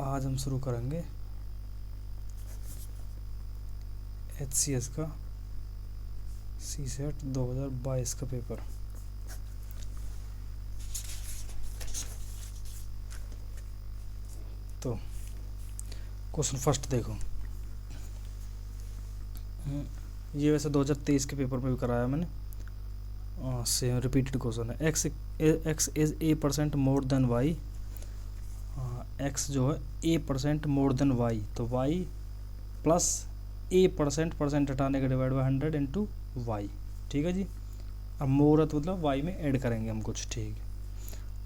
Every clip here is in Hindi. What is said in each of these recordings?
आज हम शुरू करेंगे HCS का CSET 2022 का पेपर। तो क्वेश्चन फर्स्ट देखो, ये वैसे 2023 के पेपर में भी कराया मैंने, सेम रिपीटेड क्वेश्चन है। x is a% more than y, x जो है a% मोर देन y, तो y प्लस a% हटाने का डिवाइड बाय 100 इंटू वाई। ठीक है जी। अब मोरत मतलब y में ऐड करेंगे हम कुछ। ठीक है,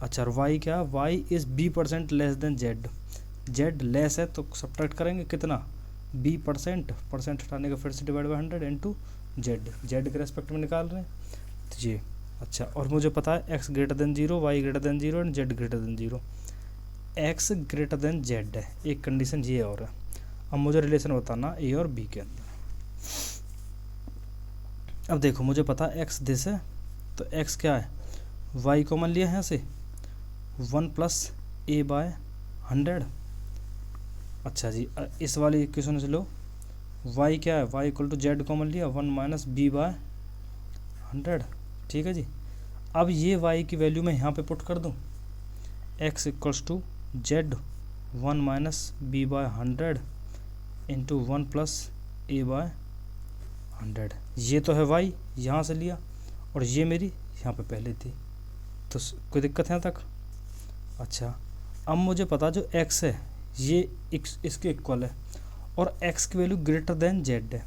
अच्छा y क्या, y is b% less than z less है तो सब्ट्रैक्ट करेंगे कितना, b%, परसेंट हटाने का फिर से डिवाइड बाय 100 इंटू z के रेस्पेक्ट में निकाल रहे हैं तो ये। अच्छा, और मुझे पता है x greater than 0, y greater than 0 and z greater than 0। x greater than z है, एक कंडीशन ये और है। अब मुझे रिलेशन बताना a और b के अंदर। अब देखो मुझे पता है x दिस है, तो x क्या है, y कॉमन लिया है यहाँ से 1 प्लस a बाय 100। अच्छा जी, इस वाली इक्वेशन से लो, y क्या है, y equal to z common लिया 1 माइनस b बाय 100। ठीक है जी। अब ये y की वैल्यू मैं यहाँ पे पुट कर दूँ, x equals to z 1 minus b by 100 into 1 plus a by 100। ये तो है y, यहाँ से लिया, और ये मेरी यहाँ पे पहले थी, तो कोई दिक्कत है यहाँ तक। अच्छा, अब मुझे पता जो x है ये इसके इक्वल है, और x की वैल्यू ग्रेटर देन z है,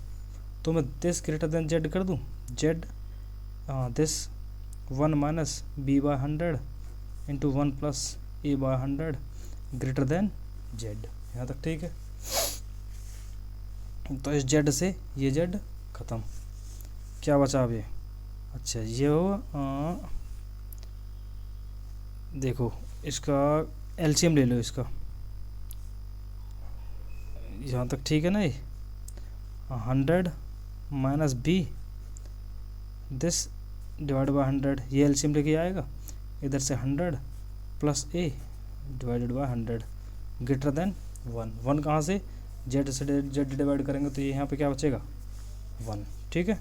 तो मैं दिस ग्रेटर देन z कर दूँ, z this 1 minus b by 100 into 1 plus a by 100 greater than z। यहाँ तक ठीक है। तो इस z से ये z ख़त्म, क्या बचा अब ये। अच्छा, ये हो देखो इसका एलसीएम ले लो इसका, यहाँ तक ठीक है ना। ये 100 minus b this divide by 100, ये एलसीएम लेके आएगा इधर से 100 plus a divided by 100 greater then 1 कहाँ से, z से z डिवाइड करेंगे तो ये यहाँ पे क्या बचेगा 1। ठीक है।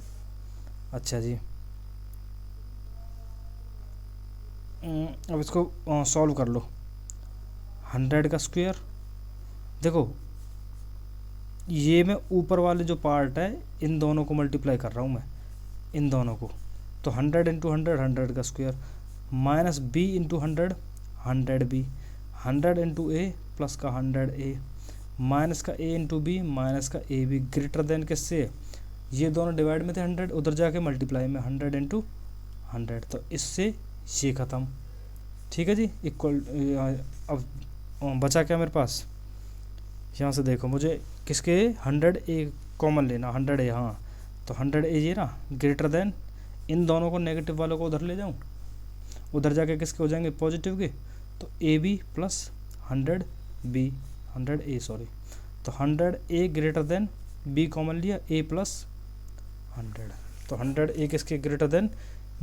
अच्छा जी, अब इसको सॉल्व कर लो। 100 का स्क्वायर, देखो ये मैं ऊपर वाले जो पार्ट है इन दोनों को मल्टीप्लाई कर रहा हूँ मैं, इन दोनों को, तो 100 इंटू 100 का square minus b into 100b, 100 into a plus का 100a माइनस का a इंटू b माइनस का ab ग्रेटर देन किससे, ये दोनों डिवाइड में थे 100, उधर जाके मल्टीप्लाई में 100 इंटू 100, तो इससे ये ख़त्म। ठीक है जी, इक्वल। अब बचा क्या मेरे पास, यहाँ से देखो मुझे किसके 100a कॉमन लेना, 100a, हाँ तो 100a ये ना ग्रेटर देन, इन दोनों को नेगेटिव वालों को उधर ले जाऊँ, उधर जाके किसके हो जाएंगे पॉजिटिव के, तो ab प्लस 100a सॉरी, तो 100a greater than b common लिया a प्लस 100, तो 100a किसके greater than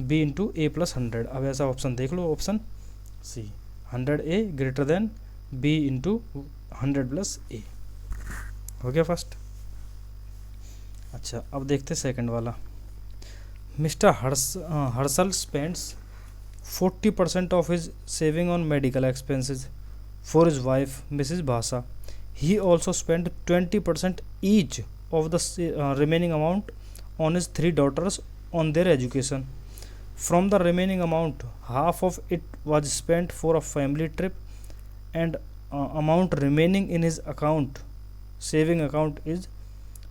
b into a plus 100। अब ऐसा ऑप्शन देख लो, option C 100a greater than b into 100 plus a। हो गया फर्स्ट। अच्छा, अब देखते सेकंड वाला। Mister Harshal spends 40% of his saving on medical expenses for his wife missus Bhasha. He also spend 20% each of the remaining amount on his 3 daughters on their education. From the remaining amount, half of it was spent for a family trip, and amount remaining in his saving account is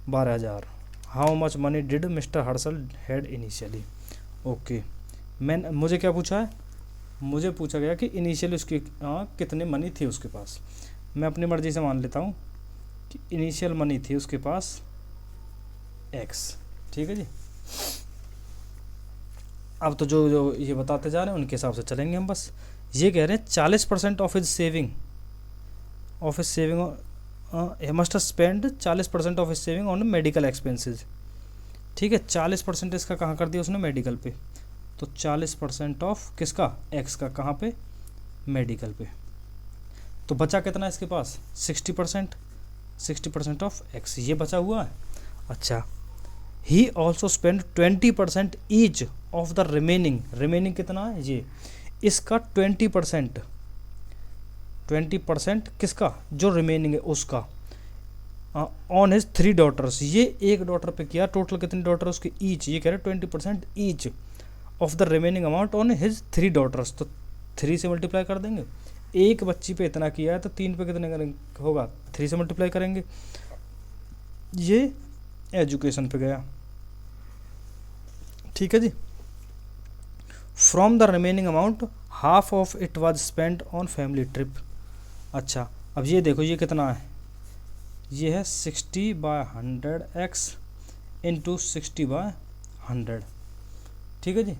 12,000. How much money did Mr. Harshal had initially? Okay, मुझे क्या पूछा है, मुझे पूछा गया कि इनिशियली उसकी कितने मनी थी उसके पास। मैं अपनी मर्जी से मान लेता हूँ कि इनिशियल मनी थी उसके पास x। ठीक है जी। अब तो जो ये बताते जा रहे हैं उनके हिसाब से चलेंगे हम। बस ये कह रहे हैं 40% of his saving must spend 40% of his saving on medical expenses. ठीक है, 40% इसका कहाँ कर दिया उसने, मेडिकल पे, तो 40% ऑफ किसका, x का, कहाँ पे, मेडिकल पे। तो बचा कितना इसके पास 60% ऑफ एक्स, ये बचा हुआ है। अच्छा, ही also spend 20% each of the remaining कितना है ये, इसका 20% किसका, जो रिमेनिंग है उसका, ऑन हिज 3 डॉटर्स, ये एक डॉटर पे किया। टोटल कितनी डॉटर उसके, ईच, ये कह रहे 20% each of the remaining amount on his 3 daughters. तो 3 से मल्टीप्लाई कर देंगे, एक बच्ची पे इतना किया है तो 3 पे कितने करेंगे होगा, 3 से मल्टीप्लाई करेंगे। ये एजुकेशन पे गया, ठीक है जी। From the remaining amount half of it was spent on family trip. अच्छा, अब ये देखो ये कितना है, ये है 60/100x इंटू 60/100, ठीक है जी।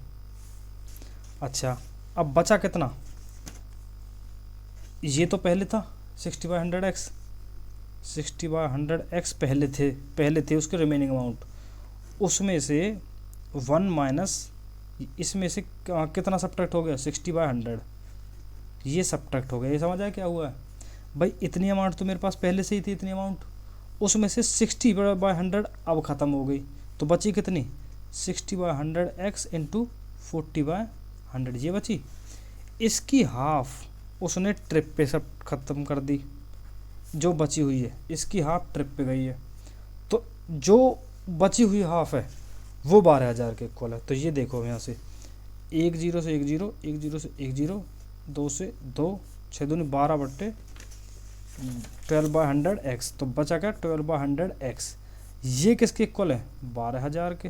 अच्छा, अब बचा कितना, ये तो पहले था 60/100x, 60/100x पहले थे उसके रिमेनिंग अमाउंट, उसमें से 1 माइनस इसमें से कितना सब्ट्रैक्ट हो गया, 60/100, ये सब्ट्रैक्ट हो गया। ये समझ आया क्या हुआ है भाई, इतनी अमाउंट तो मेरे पास पहले से ही थी, इतनी अमाउंट, उसमें से 60/100 अब ख़त्म हो गई, तो बची कितनी 60/100x इंटू 40/100, ये बची। इसकी हाफ उसने ट्रिप पे सब ख़त्म कर दी, जो बची हुई है इसकी हाफ ट्रिप पे गई है, तो जो बची हुई हाफ है वो 12,000 के इक्वल है। तो ये देखो यहाँ से 1 0 से 1 0, 1 0 से 1 0, 2 से 2, 6 दूनी 12/100x, तो बचा क्या 12/100x, ये किसके इक्वल है 12,000 के,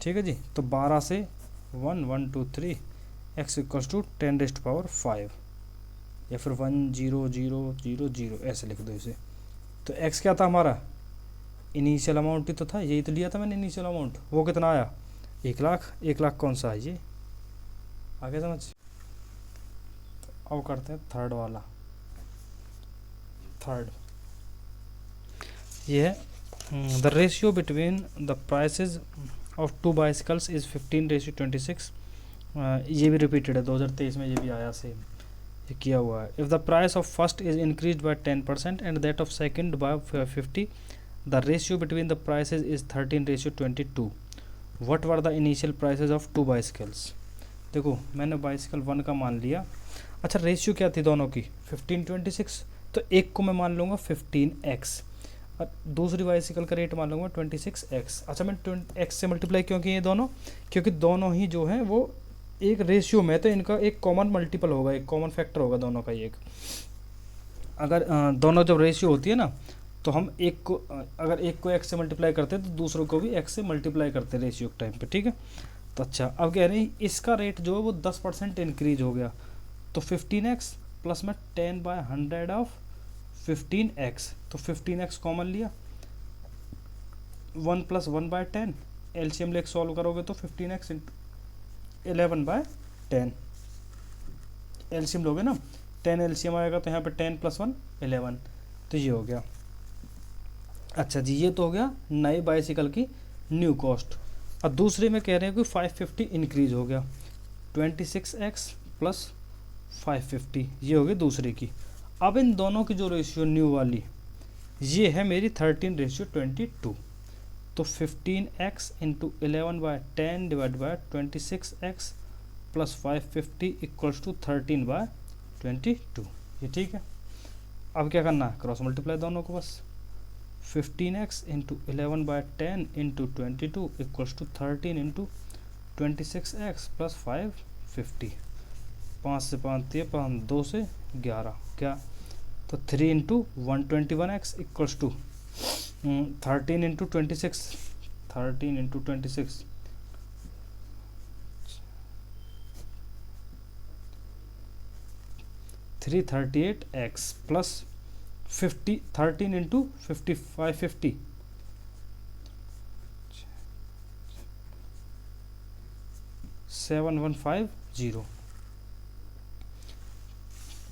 ठीक है जी। तो 12 से 1 1 2 3 x इक्वल्स टू 10⁵ या फिर 1 0 0 0 0 ऐसे लिख दो इसे। तो x क्या था हमारा, इनिशियल अमाउंट ही तो था, यही तो लिया था मैंने इनिशियल अमाउंट, वो कितना आया 1 लाख। 1 लाख कौन सा है ये, आगे समझ। अब करते हैं थर्ड वाला, थर्ड ये है the ratio between the prices of 2 bicycles is 15:26। ये भी रिपीटेड है, 2023 में ये भी आया सेम, ये किया हुआ है। If the price of first is increase by 10% and that of second by 50, the ratio between the prices is 13:22। What were the initial prices of 2 bicycles. देखो मैंने बाइसिकल 1 का मान लिया, अच्छा रेशियो क्या थी दोनों की 15:26, तो एक को मैं मान लूँगा 15x और दूसरी बाइसिकल का रेट मान लूँगा 26x। अच्छा मैं x से मल्टीप्लाई क्यों किए दोनों, क्योंकि दोनों ही जो हैं वो एक रेशियो में, तो इनका एक कॉमन मल्टीपल होगा, एक कॉमन फैक्टर होगा दोनों का। एक अगर दोनों जब रेशियो होती है ना, तो हम एक को अगर एक को x से मल्टीप्लाई करते हैं तो दूसरों को भी x से मल्टीप्लाई करते हैं रेशियो के टाइम पे, ठीक है। तो अच्छा अब कह रहे हैं इसका रेट जो है वो 10% इंक्रीज हो गया, तो 15x प्लस में 10/100 ऑफ 15x, तो 15x कॉमन लिया, 1 + 1/10 एलसीएम लेके सॉल्व करोगे तो 15x इंटू 11/10 एलसीएम लोगे ना, 10 एलसीएम आएगा तो यहाँ पे 10 + 1 11, तो ये हो गया। अच्छा जी, ये तो हो गया नए बाइसिकल की न्यू कॉस्ट। और दूसरे में कह रहे हैं कि 550 इंक्रीज हो गया, 26x + 550, ये हो गई दूसरे की। अब इन दोनों की जो रेशियो न्यू वाली ये है मेरी 13:22, तो 15x into 11/10 divide by 26x + 550 equals to 13/22, ये ठीक है। अब क्या करना है, क्रॉस मल्टीप्लाई दोनों को बस, 15x into 11/10 into 22 equals to 13 into 26x + 550, 5 से 5 दिए 5, 2 से 11 क्या, तो 3 into 121x equals to 13 into 26, 13 into 26 338x plus 50, 13 into 50 550, seven 150,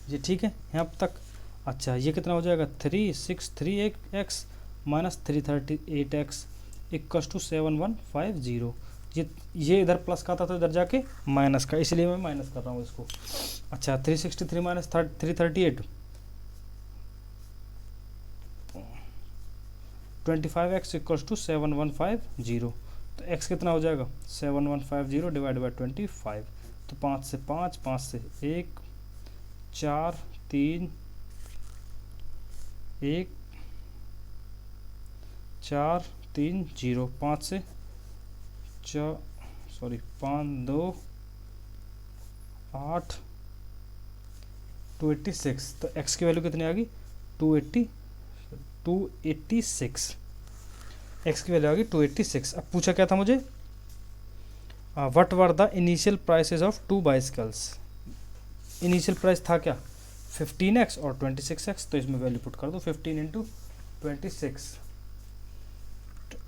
ये ठीक है यहाँ तक। अच्छा ये कितना हो जाएगा 3638x minus 338x equals to 7150, ये इधर प्लस का था तो इधर जाके माइनस का, इसलिए मैं माइनस कर रहा हूँ इसको। अच्छा 363 माइनस 338, 25x इक्वल्स टू 7150। तो x कितना हो जाएगा 7150 डिवाइड बाई 25। तो 5 से 5, 5 से 1, 4 3 1 4 3 0, 5 से 5 2 8 286। तो x की वैल्यू कितनी आ गई 286। x की वैल्यू आ गई 286। अब पूछा क्या था मुझे, what were the initial prices of 2 bicycles. Initial price था क्या 15x और 26x। तो इसमें वैल्यू पुट कर दो 15 into 26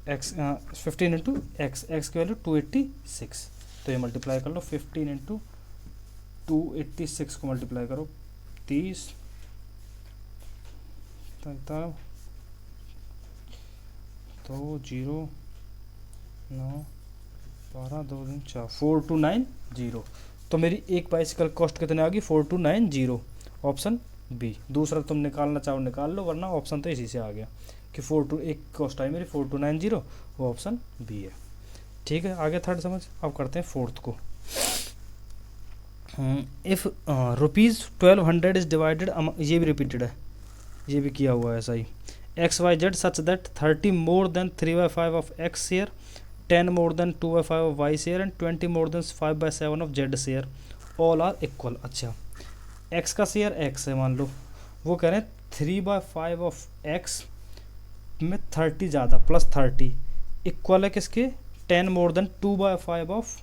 x, 15 into x, x की वैल्यू 286। तो ये मल्टीप्लाई कर लो 15 इंटू 286 को मल्टीप्लाई करो 30 तो 0 9 12 2 3 4 4290। तो मेरी एक बाइसिकल कॉस्ट कितने आ गई 4290, ऑप्शन बी। दूसरा तुम निकालना चाहो निकाल लो, वरना ऑप्शन तो इसी से आ गया कि एक कॉस्ट आई मेरी 4290, वो ऑप्शन बी है। ठीक है, आगे थर्ड समझ। अब करते हैं फोर्थ को। इफ़ ₹1200 इज डिवाइडेड, ये भी रिपीटेड है, ये भी किया हुआ है ऐसा ही। XYZ such that 30 more than 3/5 of X share, 10 more than 2/5 of Y share and 20 more than 5/7 of Z share, all are equal. अच्छा X का शेयर X है मान लो, वो कह रहे हैं 3/5 ऑफ X में 30 ज़्यादा प्लस 30 इक्वल है किसके 10 more than 2/5 of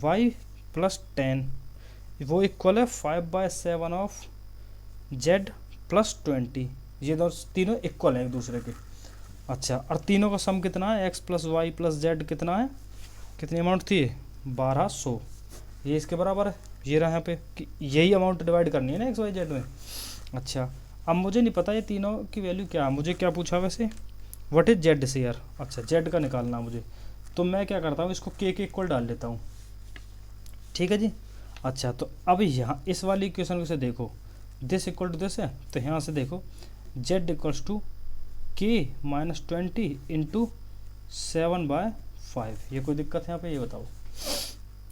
Y plus 10, वो इक्वल है 5/7 ऑफ Z प्लस 20। ये दो तीनों इक्वल हैं एक दूसरे के। अच्छा, और तीनों का सम कितना है x plus y plus z कितना है, कितनी अमाउंट थी 1200, ये इसके बराबर है। ये रहा यहाँ पे कि यही अमाउंट डिवाइड करनी है ना एक्स वाई जेड में। अच्छा अब मुझे नहीं पता ये तीनों की वैल्यू क्या है, मुझे क्या पूछा वैसे व्हाट इज जेड शेयर। अच्छा जेड का निकालना मुझे, तो मैं क्या करता हूँ इसको के इक्वल डाल लेता हूँ। ठीक है जी। अच्छा तो अब यहाँ इस वाली इक्वेशन से देखो दिस इक्वल टू दिस है, तो यहाँ से देखो जेड इक्वल्स टू के माइनस 20 इंटू 7/5। ये कोई दिक्कत है यहाँ पे, ये बताओ।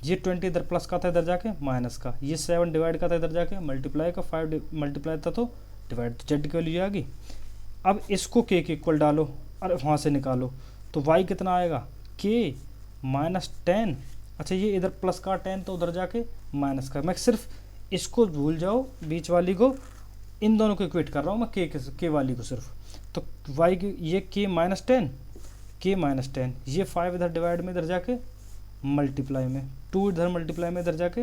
ये 20 इधर प्लस का था इधर जाके माइनस का, ये 7 डिवाइड का था इधर जाके मल्टीप्लाई का, 5 मल्टीप्लाई था तो डिवाइड, तो जेड की वैल्यू आ गई। अब इसको के इक्वल डालो और वहाँ से निकालो, तो वाई कितना आएगा के माइनस 10। अच्छा ये इधर प्लस का 10 तो उधर जाके माइनस का, मैं सिर्फ इसको भूल जाओ बीच वाली को, इन दोनों को इक्वेट कर रहा हूँ मैं के वाली को सिर्फ। तो वाई की ये के माइनस 10, के माइनस 10, ये 5 इधर डिवाइड में इधर जाके मल्टीप्लाई में, 2 इधर मल्टीप्लाई में इधर जाके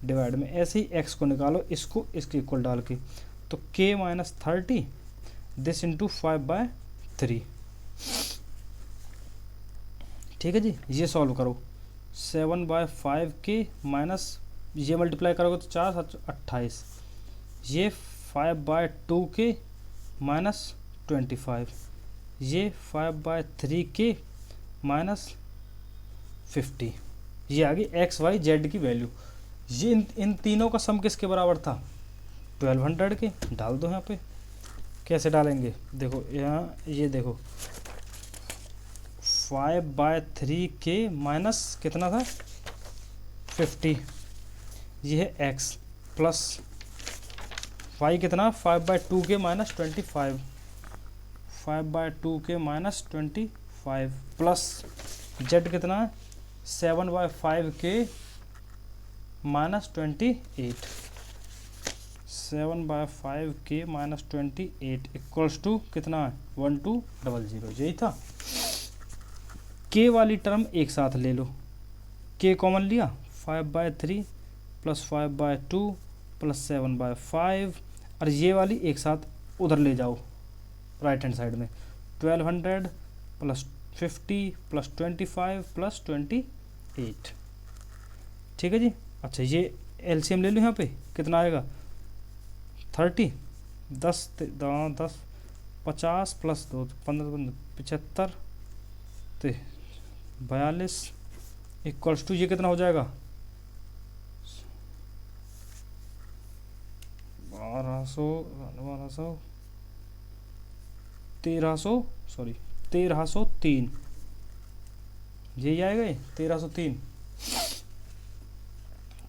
डिवाइड में, ऐसे ही एक्स को निकालो इसको इसके इक्वल डाल के, तो के माइनस 30 दिस इंटू 5/3। ठीक है जी, ये सॉल्व करो 7/5 के माइनस, ये मल्टीप्लाई करोगे तो 4 7 28, ये 5/2 के माइनस 25, ये 5/3 के माइनस 50। ये आ गई एक्स वाई जेड की वैल्यू। ये इन तीनों का सम किसके बराबर था 1200 के। डाल दो यहाँ पे, कैसे डालेंगे देखो, यहाँ ये देखो 5/3 के माइनस कितना था 50, ये है x प्लस y कितना 5/2 के माइनस 25, 5/2 के माइनस 25 प्लस z कितना है 7/5 के माइनस 28, 7/5 के माइनस 28 इक्वल्स टू कितना है 1200। यही था। के वाली टर्म एक साथ ले लो, के कॉमन लिया 5/3 प्लस 5/2 प्लस 7/5, और ये वाली एक साथ उधर ले जाओ राइट हैंड साइड में, 1200 प्लस 50 प्लस 25 प्लस 28। ठीक है जी। अच्छा ये एलसीएम ले लो, यहाँ पे कितना आएगा 30, 10 50 प्लस 2 15 75 42 इक्वल्स टू ये कितना हो जाएगा 1303, यही आएगा ये 1303।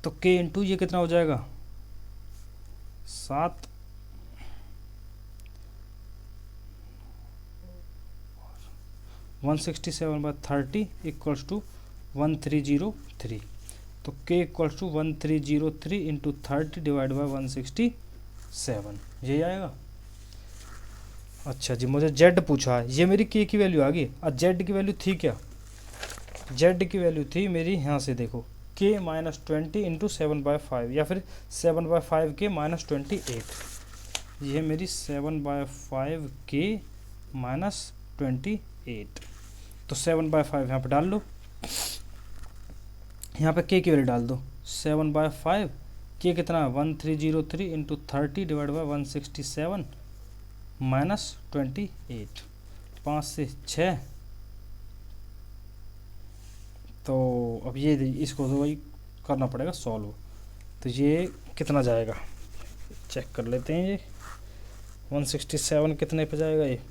तो के इंटू ये कितना हो जाएगा 7, 167/30 इक्वल्स टू 1303। तो k equals to 1303 into 30 divide by 167, यही आएगा। अच्छा जी, मुझे z पूछा है, ये मेरी k की वैल्यू आ गई। अब z की वैल्यू थी क्या, z की वैल्यू थी मेरी यहाँ से देखो k -20 इंटू 7/5 या फिर 7/5 k -28, ये मेरी 7/5 k -28। तो 7/5 यहाँ पे डाल लो, यहाँ पे k की वैल्यू डाल दो। 7/5 k कितना 1303 इंटू 30 डिवाइड बाई 167 -28, 5 से 6। तो अब ये इसको तो वही करना पड़ेगा सॉल्व। तो ये कितना जाएगा चेक कर लेते हैं। ये 167 कितने पे जाएगा ये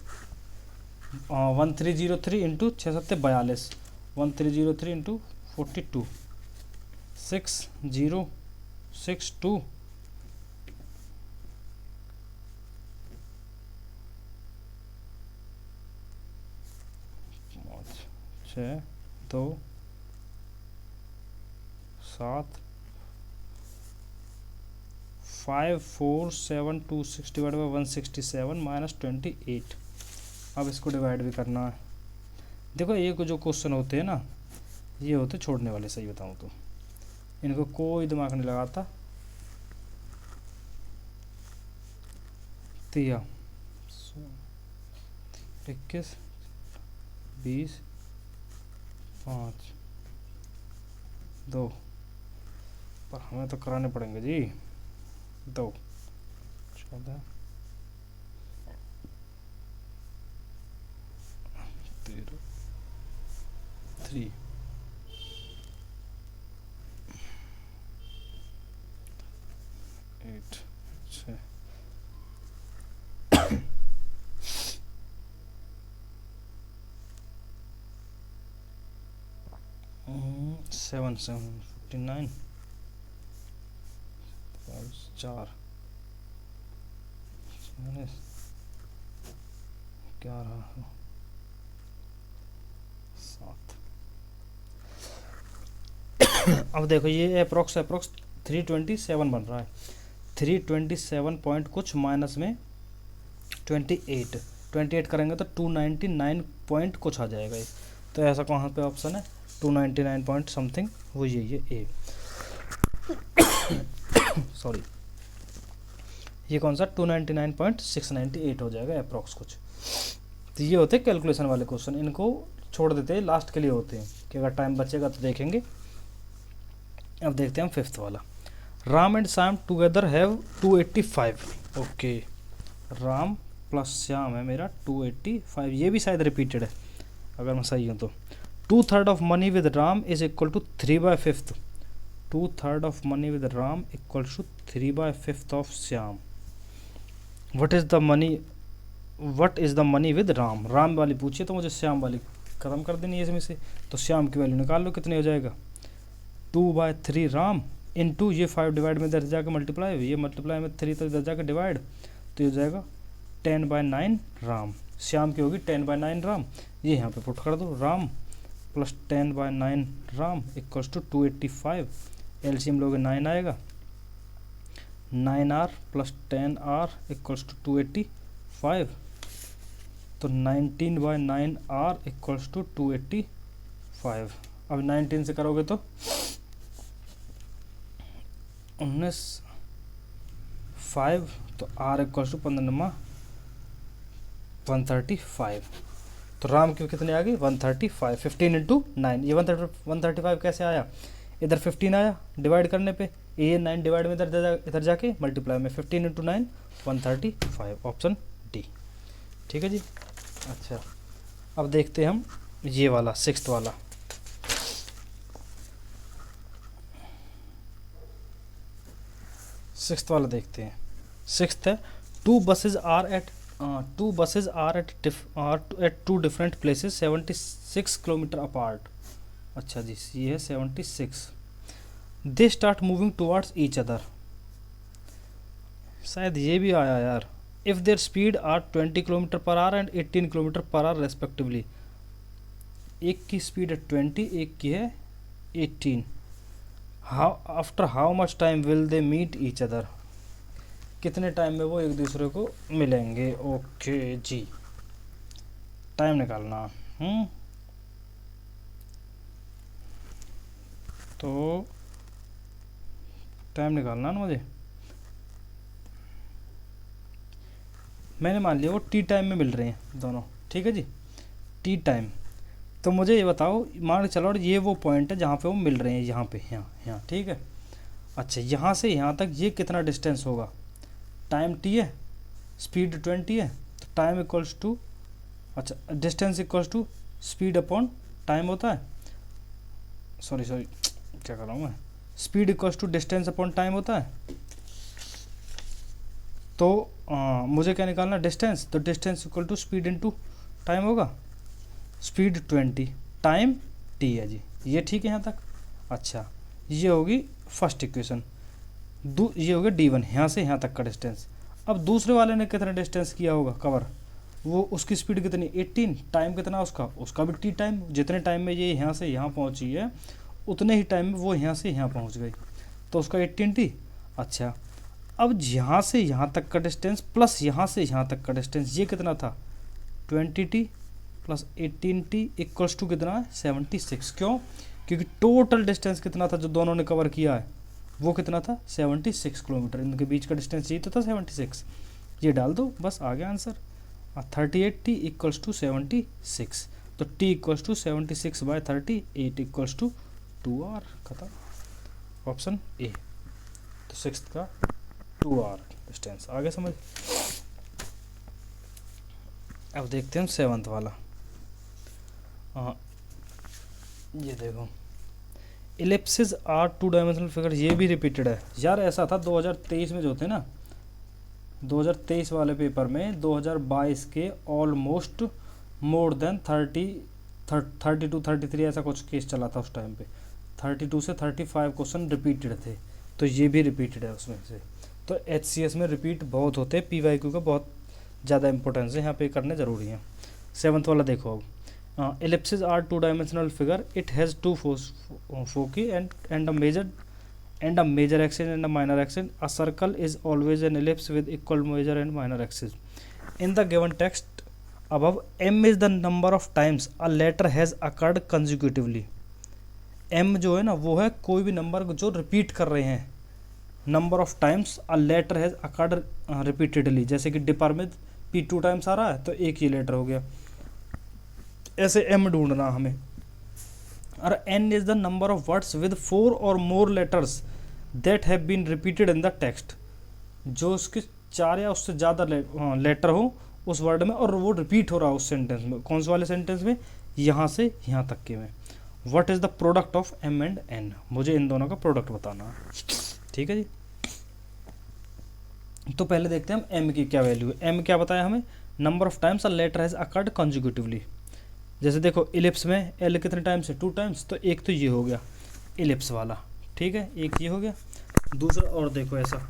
1303 इंटू 6 7 42, 1303 इंटू 42, 6062 6 2 7 5472 डिवाइड बाई 167 -28। अब इसको डिवाइड भी करना है। देखो ये जो क्वेश्चन होते हैं ना, ये होते छोड़ने वाले, सही बताऊँ तो इनको कोई दिमाग नहीं लगाता। तिया 21 20 5 2, पर हमें तो कराने पड़ेंगे जी। 2 14 13 3 8 6 7 7 59 4 11 7। अब देखो ये अप्रोक्स 327 बन रहा है। 327 पॉइंट कुछ माइनस में 28 करेंगे तो 299 पॉइंट कुछ आ जाएगा ये। तो ऐसा कहाँ पे ऑप्शन है 299 पॉइंट समथिंग, वो ये ए सॉरी ये कौन सा 299.698 हो जाएगा अप्रोक्स कुछ। तो ये होते हैं कैलकुलेशन वाले क्वेश्चन, इनको छोड़ देते हैं, लास्ट के लिए होते हैं कि अगर टाइम बचेगा तो देखेंगे। अब देखते हैं हम 5th वाला। Ram and Shyam together have 285। Okay, Ram plus Shyam है मेरा 285, ये भी शायद रिपीटेड है अगर मैं सही हूँ तो। 2/3 of money with Ram is equal to 3/5। 2/3 of money with Ram equal to 3/5 of Shyam. What is the money with Ram. Ram वाली पूछिए तो मुझे श्याम वाली खत्म कर देनी है इसमें से। तो श्याम की वैल्यू निकाल लो, कितने हो जाएगा 2/3 राम इंटू ये 5 डिवाइड में इधर जाकर मल्टीप्लाई, ये मल्टीप्लाई में 3 तो इधर जाकर डिवाइड, तो ये हो जाएगा 10/9 राम। श्याम की होगी 10/9 राम, ये यहाँ पे पुट कर दो। Ram plus 10/9 Ram equals to 285। LCM लोगे 9 आएगा, 9r plus 10r equals to 285। तो 19/9r इक्वल्स टू 285। अब 19 से करोगे तो 19 5, तो r इक्वल्स टू 15 135। तो राम की कितनी आ गई 135। 15 इंटू 9, ये 135 कैसे आया, इधर 15 आया डिवाइड करने पे, ये 9 डिवाइड में इधर जाके मल्टीप्लाई में 15 इंटू 9 135, ऑप्शन डी। ठीक है जी। अच्छा अब देखते हैं हम ये वाला 6th वाला। सिक्स्थ वाला देखते हैं। सिक्स्थ है two buses are at two different places 76 kilometre apart. अच्छा जी, ये है 76। They start moving towards each other. शायद ये भी आया यार। If their speed are 20 kilometre per hour and 18 kilometre per hour respectively. एक की स्पीड है 20, एक की है 18। After how much time will they meet each other. कितने टाइम में वो एक दूसरे को मिलेंगे। ओके जी, टाइम निकालना। तो टाइम निकालना ना मुझे। मैंने मान लिया वो टी टाइम में मिल रहे हैं दोनों, ठीक है जी, टी टाइम। तो मुझे ये बताओ, मान के चलो ये वो पॉइंट है जहाँ पे वो मिल रहे हैं, यहाँ पे, यहाँ, ठीक है। अच्छा, यहाँ से यहाँ तक ये कितना डिस्टेंस होगा। टाइम टी है, स्पीड 20 है, तो टाइम इक्वल्स टू, अच्छा distance equals to speed upon time होता है। सॉरी क्या कर रहा हूँ मैं, speed equals to distance upon time होता है। तो मुझे क्या निकालना, डिस्टेंस। तो distance equal to speed into time होगा। स्पीड 20, टाइम टी है जी, ये ठीक है यहाँ तक। अच्छा, ये होगी फर्स्ट इक्वेशन। ये हो गया D1, यहाँ से यहाँ तक का डिस्टेंस। अब दूसरे वाले ने कितना डिस्टेंस किया होगा कवर, वो उसकी स्पीड कितनी 18, टाइम कितना उसका भी टी टाइम। जितने टाइम में ये यहाँ से यहाँ पहुँची है उतने ही टाइम में वो यहाँ से यहाँ पहुँच गई, तो उसका 18 टी। अच्छा, अब यहाँ से यहाँ तक का डिस्टेंस प्लस यहाँ से यहाँ तक का डिस्टेंस, ये कितना था 20t plus 18t equals to कितना है 76। क्यों? क्योंकि टोटल डिस्टेंस कितना था जो दोनों ने कवर किया है, वो कितना था 76 किलोमीटर। इनके बीच का डिस्टेंस यही तो था 76। ये डाल दो, बस आ गया आंसर। 38t equals to 76। तो t equals to 76 by 38 equals to 2 hour. खत्म, ऑप्शन ए। तो सिक्स्थ का 2 आवर डिस्टेंस आ गया समझ। अब देखते हैं सेवंथ वाला। ये देखो, इलिप्सिस आर 2 डायमेंशनल फिगर, ये भी रिपीटेड है यार। ऐसा था 2023 में जो थे ना, 2023 वाले पेपर में 2022 के ऑलमोस्ट मोर देन 32 33 ऐसा कुछ केस चला था उस टाइम पे। 32 से 35 क्वेश्चन रिपीटेड थे, तो ये भी रिपीटेड है उसमें से। तो HCS में रिपीट बहुत होते हैं, PYQ का बहुत ज़्यादा इंपॉर्टेंस है, यहाँ पे करने ज़रूरी है। सेवन्थ वाला देखो अब, ellipses are 2 dimensional figure, it has 2 foci and a major axis and a minor axis. A circle is always an ellipse with equal major and minor axis. In the given text above, m is the number of times a letter has occurred consecutively. m जो है ना वो है कोई भी नंबर जो रिपीट कर रहे हैं, number of times a letter has occurred repeatedly. जैसे कि डिपर में p 2 टाइम्स आ रहा है तो एक ही लेटर हो गया, ऐसे m ढूंढना हमें। और n is the number of words with 4 or more letters that have been repeated in the text. जो उसके 4 या उससे ज़्यादा लेटर हो उस वर्ड में और वो रिपीट हो रहा है उस सेंटेंस में। कौन से वाले सेंटेंस में? यहाँ से यहाँ तक के में। What is the product of m and n, मुझे इन दोनों का प्रोडक्ट बताना है, ठीक है जी। तो पहले देखते हैं हम m की क्या वैल्यू है। m क्या बताया हमें, number of times a letter has occurred consecutively. जैसे देखो इलिप्स में l कितने टाइम्स है 2 टाइम्स, तो एक तो ये हो गया इलिप्स वाला, ठीक है, एक ये हो गया। दूसरा और देखो ऐसा,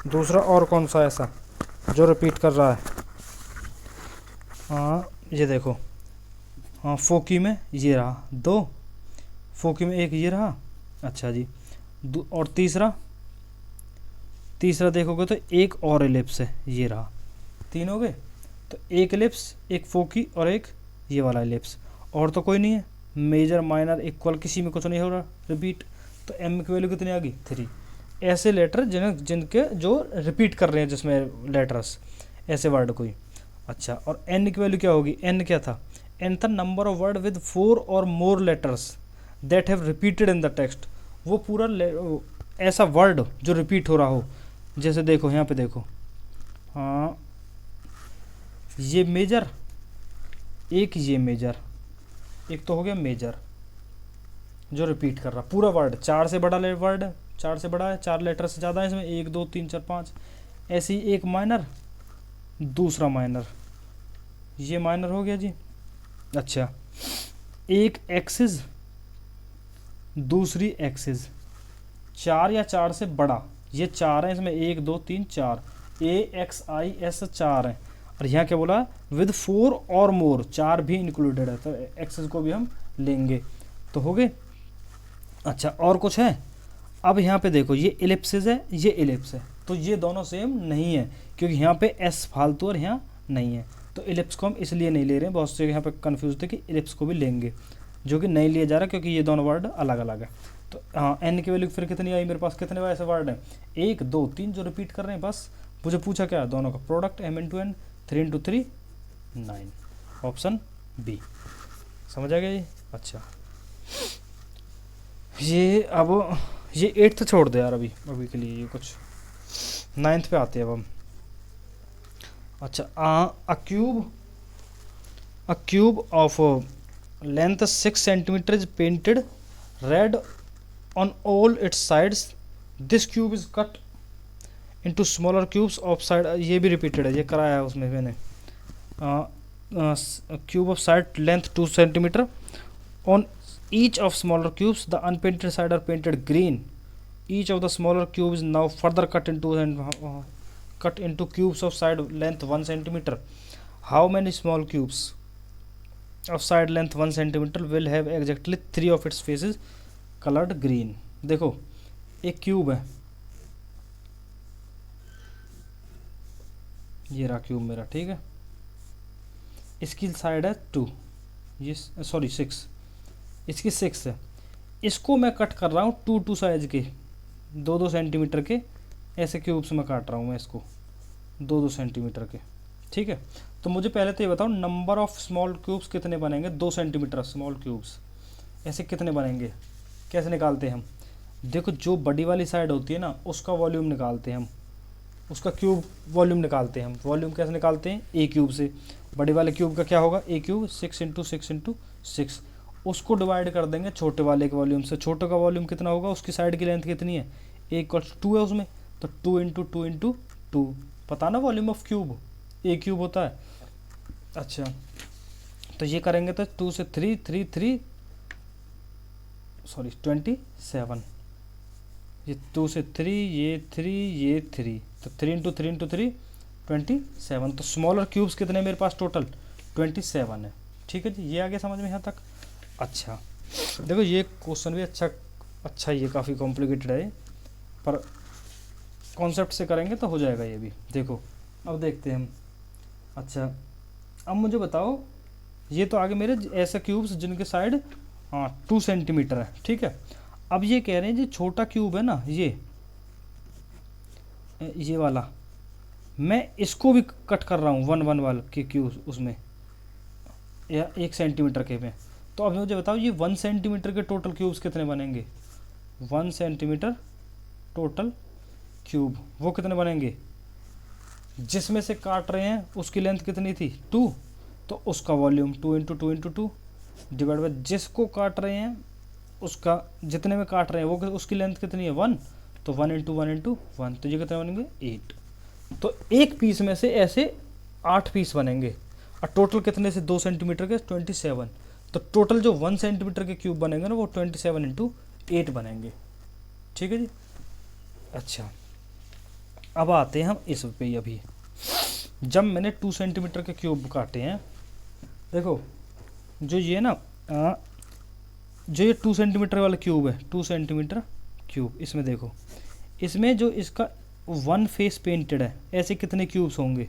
दूसरा और कौन सा ऐसा जो रिपीट कर रहा है, ये देखो, फोकी में ये रहा 2, फोकी में एक ये रहा, अच्छा जी। और तीसरा देखोगे तो एक और एलिप्स है, ये रहा, 3 हो गए। तो एक एलिप्स, एक फोकी और एक ये वाला एलिप्स, और तो कोई नहीं है। मेजर माइनर इक्वल किसी में कुछ नहीं हो रहा रिपीट, तो m की वैल्यू कितनी आ गई 3। ऐसे लेटर जिनके जो रिपीट कर रहे हैं जिसमें लेटर्स, ऐसे वर्ड कोई। अच्छा, और n की वैल्यू क्या होगी, n क्या था, n था number of word with 4 or more letters that have repeated in the text. वो पूरा ऐसा वर्ड जो रिपीट हो रहा हो। जैसे देखो यहाँ पे देखो, ये मेजर, एक ये मेजर, एक तो हो गया मेजर जो रिपीट कर रहा पूरा वर्ड। 4 से बड़ा वर्ड है 4 से बड़ा है, 4 लेटर से ज़्यादा है इसमें, 1 2 3 4 5। ऐसे ही एक माइनर, दूसरा माइनर, ये माइनर हो गया जी। अच्छा, एक एक्सिस, दूसरी एक्सिस, 4 या 4 से बड़ा, ये 4 है इसमें, 1 2 3 4, AXIS 4 है। और यहाँ क्या बोला, विद 4 और मोर, 4 भी इंक्लूडेड है, तो एक्सिस को भी हम लेंगे, तो हो गए। अच्छा, और कुछ है? अब यहाँ पे देखो, ये इलिप्सिस है, ये इलिप्स है, तो ये दोनों सेम नहीं है, क्योंकि यहाँ पे एस फालतू और यहाँ नहीं है, तो इलिप्स को हम इसलिए नहीं ले रहे हैं। बहुत से यहाँ पे कंफ्यूज थे कि इलिप्स को भी लेंगे, जो कि नहीं लिया जा रहा क्योंकि ये दोनों वर्ड अलग अलग है। तो हाँ, एन की वैल्यू फिर कितनी आई मेरे पास, कितने ऐसे वर्ड हैं, 1 2 3 जो रिपीट कर रहे हैं बस। मुझे पूछा क्या, दोनों का product, m into n, 3 into 3 9, option B. समझ आ गया ये? अच्छा, ये अब ये 8th छोड़ दे यार अभी के लिए, ये कुछ 9th पे आते हैं अब हम। अच्छा, अ cube of length 6 centimetre is painted red on all it's sides, this cube is cut into smaller cubes of side, ये भी रिपीटेड है, ये कराया है उसमें मैंने। Cube of side length 2 centimetre, on each of smaller cubes the unpainted side are painted green, each of the smaller cubes is now further cut into cubes of side length 1 centimeter. How many small cubes of side length 1 centimeter will have exactly 3 of its faces colored green? देखो, एक क्यूब है, ये रहा क्यूब मेरा, ठीक है, इसकी साइड है 2, ये सॉरी 6, इसकी 6 है, इसको मैं कट कर रहा हूँ 2 2 साइज के, 2 2 सेंटीमीटर के ऐसे क्यूब्स में काट रहा हूँ मैं इसको, 2 2 सेंटीमीटर के, ठीक है। तो मुझे पहले तो ये बताओ, नंबर ऑफ स्मॉल क्यूब्स कितने बनेंगे, 2 सेंटीमीटर स्मॉल क्यूब्स ऐसे कितने बनेंगे, कैसे निकालते हैं हम? देखो, जो बड़ी वाली साइड होती है ना, उसका वॉल्यूम निकालते हैं हम, उसका क्यूब वॉल्यूम निकालते हैं हम। वॉल्यूम कैसे निकालते हैं, ए क्यूब से। बड़े वाले क्यूब का क्या होगा, ए क्यूब 6 इंटू 6 इंटू 6, उसको डिवाइड कर देंगे छोटे वाले के वॉल्यूम से। छोटे का वॉल्यूम कितना होगा, उसकी साइड की लेंथ कितनी है, ए इक्वल 2 है उसमें, तो 2 इंटू 2 इंटू 2, पता ना volume of cube A cube होता है। अच्छा, तो ये करेंगे तो 2 से 3 3 3 सॉरी 27, ये 2 से 3, ये 3, ये 3, तो 3 इंटू 3 इंटू 3 27। तो स्मॉलर क्यूब्स कितने मेरे पास टोटल, 27 है, ठीक है जी। ये आगे समझ में यहाँ तक? अच्छा, देखो ये क्वेश्चन भी अच्छा ये काफ़ी कॉम्प्लिकेटेड है, पर कॉन्सेप्ट से करेंगे तो हो जाएगा ये भी। देखो, अब देखते हैं हम। अच्छा, अब मुझे बताओ, ये तो आगे मेरे ऐसे क्यूब्स जिनके साइड 2 सेंटीमीटर है, ठीक है। अब ये कह रहे हैं, जो छोटा क्यूब है ना, ये वाला, मैं इसको भी कट कर रहा हूँ 1 1 वाला के क्यूब उसमें, या 1 सेंटीमीटर के में। तो अब मुझे बताओ, ये 1 सेंटीमीटर के टोटल क्यूब्स कितने बनेंगे, 1 सेंटीमीटर टोटल क्यूब, वो कितने बनेंगे? जिसमें से काट रहे हैं उसकी लेंथ कितनी थी, 2, तो उसका volume 2 into 2 into 2 divide by जिसको काट रहे हैं उसका, जितने में काट रहे हैं वो उसकी लेंथ कितनी है, 1, तो 1 इंटू 1 इंटू 1, तो ये कितने बनेंगे, 8। तो एक पीस में से ऐसे 8 पीस बनेंगे, और टोटल कितने से, 2 सेंटीमीटर के 27। तो टोटल जो 1 सेंटीमीटर के क्यूब बनेंगे ना, वो 27 इंटू 8 बनेंगे, ठीक है जी। अच्छा, अब आते हैं हम इस पे। अभी जब मैंने 2 सेंटीमीटर के क्यूब काटे हैं, देखो जो ये ना जो ये 2 सेंटीमीटर वाला क्यूब है, 2 सेंटीमीटर क्यूब, इसमें देखो, इसमें जो इसका 1 फेस पेंटेड है, ऐसे कितने क्यूब्स होंगे?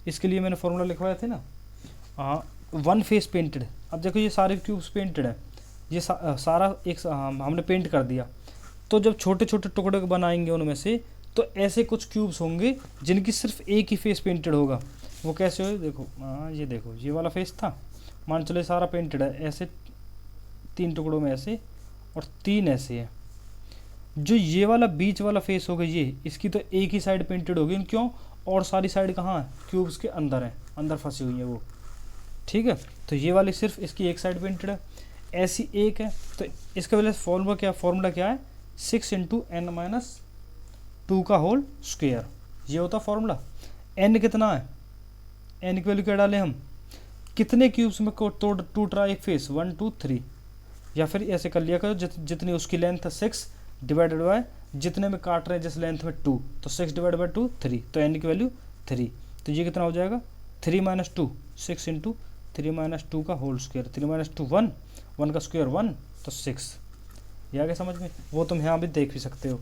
इसके लिए मैंने फॉर्मूला लिखवाए थे ना, 1 फेस पेंटेड। अब देखो, ये सारे क्यूब्स पेंटेड है, ये सारा एक हमने पेंट कर दिया। तो जब छोटे छोटे टुकड़े बनाएंगे उनमें से, तो ऐसे कुछ क्यूब्स होंगे जिनकी सिर्फ एक ही फेस पेंटेड होगा। वो कैसे हो, देखो, ये देखो, ये वाला फेस था, मान चले सारा पेंटेड है, ऐसे 3 टुकड़ों में ऐसे, और 3 ऐसे है। जो ये वाला बीच वाला फेस होगा, ये इसकी तो एक ही साइड पेंटेड होगी, क्यों? और सारी साइड कहाँ है, क्यूब्स के अंदर है, अंदर फंसी हुई है वो, ठीक है। तो ये वाली सिर्फ इसकी एक साइड पेंटेड है, ऐसी एक है। तो इसका वजह फॉर्मूला क्या है, 6 इंटू एन माइनस 2 का होल स्क्वायर, ये होता फॉर्मूला। एन कितना है, एन की वैल्यू क्या डालें हम, कितने क्यूब्स में टूट रहा है एक फेस, 1 2 3, या फिर ऐसे कर लिया करो जितनी उसकी लेंथ है 6 डिवाइडेड बाय जितने में काट रहे हैं जिस लेंथ में 2, तो 6 डिवाइड बाई 2 3, तो एन की वैल्यू 3, तो ये कितना हो जाएगा 3 माइनस 2, 6 इंटू 3 माइनस 2 का होल स्क्वायर, 3 माइनस 2 1, 1 का स्क्वायर 1, तो 6। ये आगे समझ में, वो तुम यहाँ भी देख भी सकते हो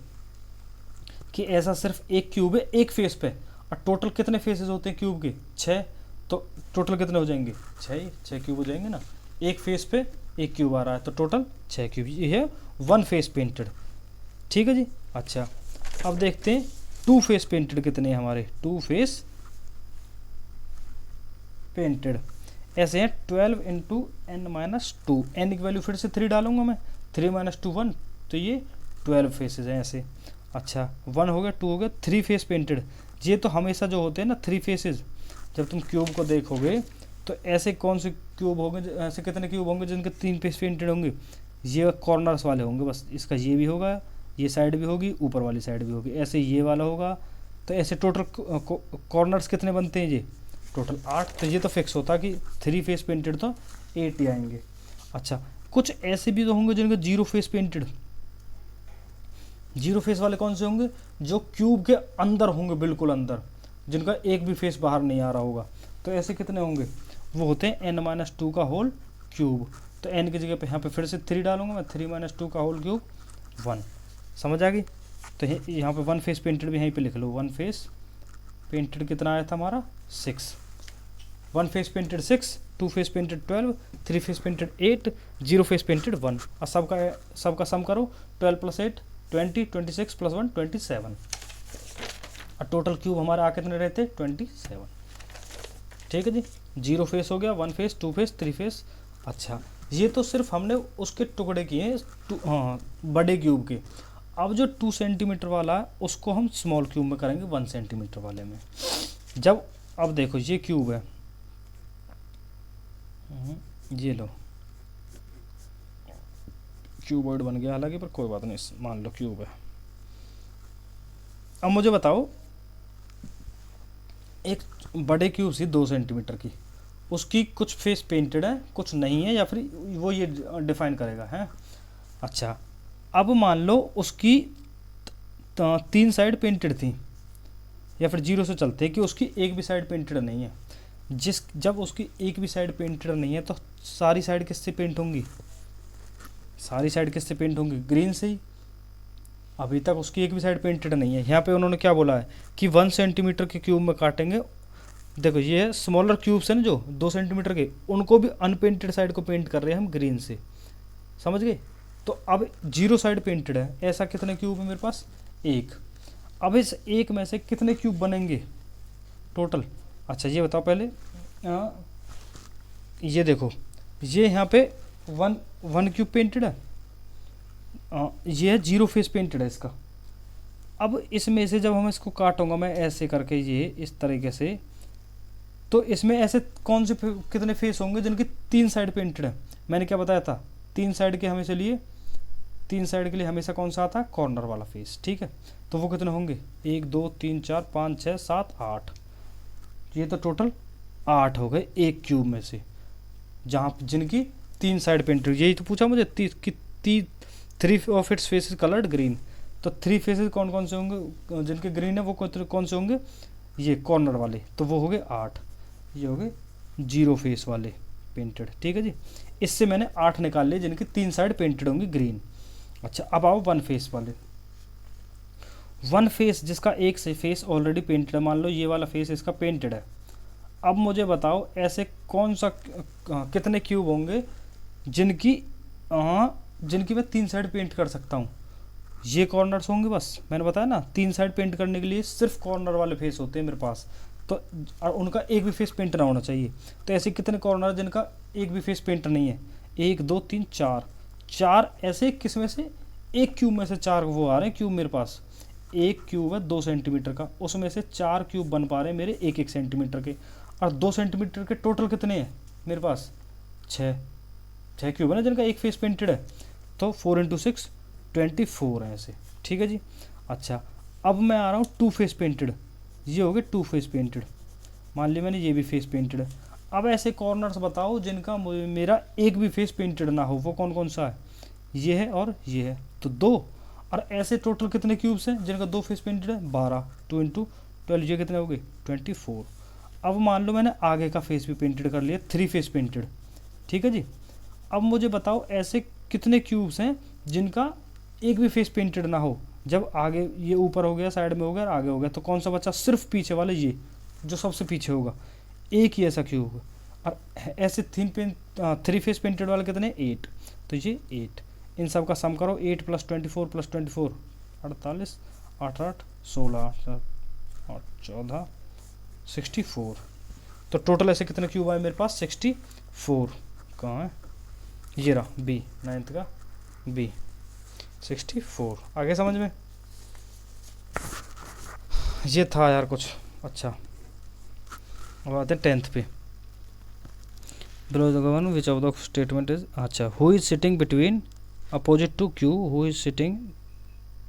कि ऐसा सिर्फ एक क्यूब है एक फेस पे, और टोटल कितने फेसेस होते हैं क्यूब के, 6, तो टोटल कितने हो जाएंगे, 6 क्यूब हो जाएंगे ना, एक फेस पे एक क्यूब आ रहा है, तो टोटल 6 क्यूब, ये है 1 फेस पेंटेड। ठीक है जी। अच्छा, अब देखते हैं 2 फेस पेंटेड कितने हैं हमारे, 2 फेस पेंटेड ऐसे हैं 12 इंटू एन माइनस 2, एन की वैल्यू फिर से 3 डालूंगा मैं, 3 माइनस 2 1, तो ये 12 फेसेस हैं ऐसे। अच्छा, 1 हो गया, 2 हो गया, 3 फेस पेंटेड, ये तो हमेशा जो होते हैं ना 3 फेसेस, जब तुम क्यूब को देखोगे तो ऐसे कौन से क्यूब होंगे, ऐसे कितने क्यूब होंगे जिनके 3 फेस पेंटेड होंगे, ये कॉर्नर्स वाले होंगे बस, इसका ये भी होगा, ये साइड भी होगी, ऊपर वाली साइड भी होगी, ऐसे ये वाला होगा, तो ऐसे टोटल कॉर्नर्स कितने बनते हैं, ये टोटल 8, तो ये तो फिक्स होता कि 3 फेस पेंटेड तो 8 ही आएंगे। अच्छा, कुछ ऐसे भी तो होंगे जिनके 0 फेस पेंटेड, 0 फेस वाले कौन से होंगे, जो क्यूब के अंदर होंगे, बिल्कुल अंदर, जिनका एक भी फेस बाहर नहीं आ रहा होगा, तो ऐसे कितने होंगे, वो होते हैं एन माइनस 2 का होल क्यूब, तो एन की जगह पे यहाँ पे फिर से 3 डालूंगा मैं, 3 माइनस 2 का होल क्यूब 1, समझ आ गई। तो यहाँ पे 1 फेस पेंटेड भी यहीं पे लिख लो, 1 फेस पेंटेड कितना आया था हमारा 6, 1 face painted 6, 2 face painted 12, 3 face painted 8, 0 face painted 1, और सबका सम करो, 12 प्लस 8 20, 26 प्लस 1 27, और टोटल क्यूब हमारे आ कितने रहते 27। ठीक है जी, 0 फेस हो गया, 1 फेस, 2 फेस, 3 फेस। अच्छा, ये तो सिर्फ हमने उसके टुकड़े किए हैं बड़े क्यूब के। अब जो 2 सेंटीमीटर वाला है उसको हम स्मॉल क्यूब में करेंगे 1 सेंटीमीटर वाले में। जब अब देखो ये क्यूब है, ये लो क्यूबॉइड बन गया हालांकि, पर कोई बात नहीं, मान लो क्यूब है। अब मुझे बताओ, एक बड़े क्यूब सी 2 सेंटीमीटर की, उसकी कुछ फेस पेंटेड है कुछ नहीं है, या फिर वो ये डिफाइन करेगा है। अच्छा, अब मान लो उसकी 3 साइड पेंटेड थी, या फिर 0 से चलते हैं कि उसकी एक भी साइड पेंटेड नहीं है। जब उसकी एक भी साइड पेंटेड नहीं है तो सारी साइड किससे पेंट होंगी, सारी साइड किससे पेंट होंगी, ग्रीन से ही। अभी तक उसकी एक भी साइड पेंटेड नहीं है। यहाँ पे उन्होंने क्या बोला है कि 1 सेंटीमीटर के क्यूब में काटेंगे। देखो ये स्मॉलर क्यूब्स हैं ना जो 2 सेंटीमीटर के, उनको भी अनपेंटेड साइड को पेंट कर रहे हैं हम ग्रीन से, समझ गए। तो अब 0 साइड पेंटेड है, ऐसा कितने क्यूब है मेरे पास, 1। अब इस 1 में से कितने क्यूब बनेंगे टोटल। अच्छा ये बताओ पहले, ये देखो ये यहाँ पे 1 क्यूब पेंटेड है, ये है 0 फेस पेंटेड है इसका। अब इसमें से जब हम इसको काटूंगा मैं ऐसे करके ये इस तरीके से, तो इसमें ऐसे कौन से कितने फेस होंगे जिनकी 3 साइड पेंटेड है। मैंने क्या बताया था, 3 साइड के हमेशा लिए 3 साइड के लिए हमेशा कौन सा आता है, कॉर्नर वाला फेस। ठीक है, तो वो कितने होंगे, 1 2 3 4 5 6 7 8, ये तो टोटल 8 हो गए एक क्यूब में से, जहाँ जिनकी 3 साइड पेंटेड। यही तो पूछा मुझे कि 3 of its faces coloured green, तो 3 फेसेस कौन कौन से होंगे जिनके ग्रीन है, वो कौन से होंगे, ये कॉर्नर वाले, तो वो हो गए 8। ये हो गए 0 फेस वाले पेंटेड। ठीक है जी, इससे मैंने 8 निकाल लिए जिनकी 3 साइड पेंटेड होंगी ग्रीन। अच्छा अब आओ 1 फेस वाले। 1 फेस जिसका एक से फेस ऑलरेडी पेंटेड है, मान लो ये वाला फेस इसका पेंटेड है। अब मुझे बताओ ऐसे कौन सा कितने क्यूब होंगे जिनकी मैं 3 साइड पेंट कर सकता हूँ। ये कॉर्नर्स होंगे बस, मैंने बताया ना 3 साइड पेंट करने के लिए सिर्फ कॉर्नर वाले फेस होते हैं मेरे पास, तो और उनका एक भी फेस पेंट ना होना चाहिए। तो ऐसे कितने कॉर्नर जिनका एक भी फेस पेंट नहीं है, 1 2 3 4 ऐसे, किस में से, एक क्यूब में से 4 वो आ रहे हैं क्यूब मेरे पास। एक क्यूब है 2 सेंटीमीटर का, उसमें से 4 क्यूब बन पा रहे हैं मेरे 1 सेंटीमीटर के, और 2 सेंटीमीटर के टोटल कितने हैं मेरे पास, 6 क्यूब है ना जिनका एक फेस पेंटेड है। तो 4 × 6 24 है ऐसे, ठीक है जी। अच्छा, अब मैं आ रहा हूँ टू फेस पेंटेड, ये हो गए टू फेस पेंटेड, मान लिया मैंने ये भी फेस पेंटेड है। अब ऐसे कॉर्नर्स बताओ जिनका मेरा एक भी फेस पेंटेड ना हो, वो कौन कौन सा है, ये है और ये है, तो 2। और ऐसे टोटल कितने क्यूब्स हैं जिनका 2 फेस पेंटेड है, 12, 2 × 12, ये कितने हो गए 24। अब मान लो मैंने आगे का फेस भी पेंटेड कर लिया, 3 फेस पेंटेड, ठीक है जी। अब मुझे बताओ ऐसे कितने क्यूब्स हैं जिनका एक भी फेस पेंटेड ना हो, जब आगे ये ऊपर हो गया, साइड में हो गया और आगे हो गया, तो कौन सा बचा, सिर्फ पीछे वाले, ये जो सबसे पीछे होगा, एक ही ऐसा क्यूब होगा। और ऐसे 3 फेस पेंटेड वाले कितने, 8, तो ये 8, इन सब का सम करो, 8 + 24 + 24 48, 8 8 16 8 14 64। तो टोटल ऐसे कितने क्यूब आए मेरे पास, 64। कहाँ है, ये रहा बी, 9th का बी, 64। आगे समझ में, ये था यार कुछ। अच्छा, अब आते हैं 10th पे। Below the given which of the statement is, अच्छा, who is sitting between opposite to Q, who is sitting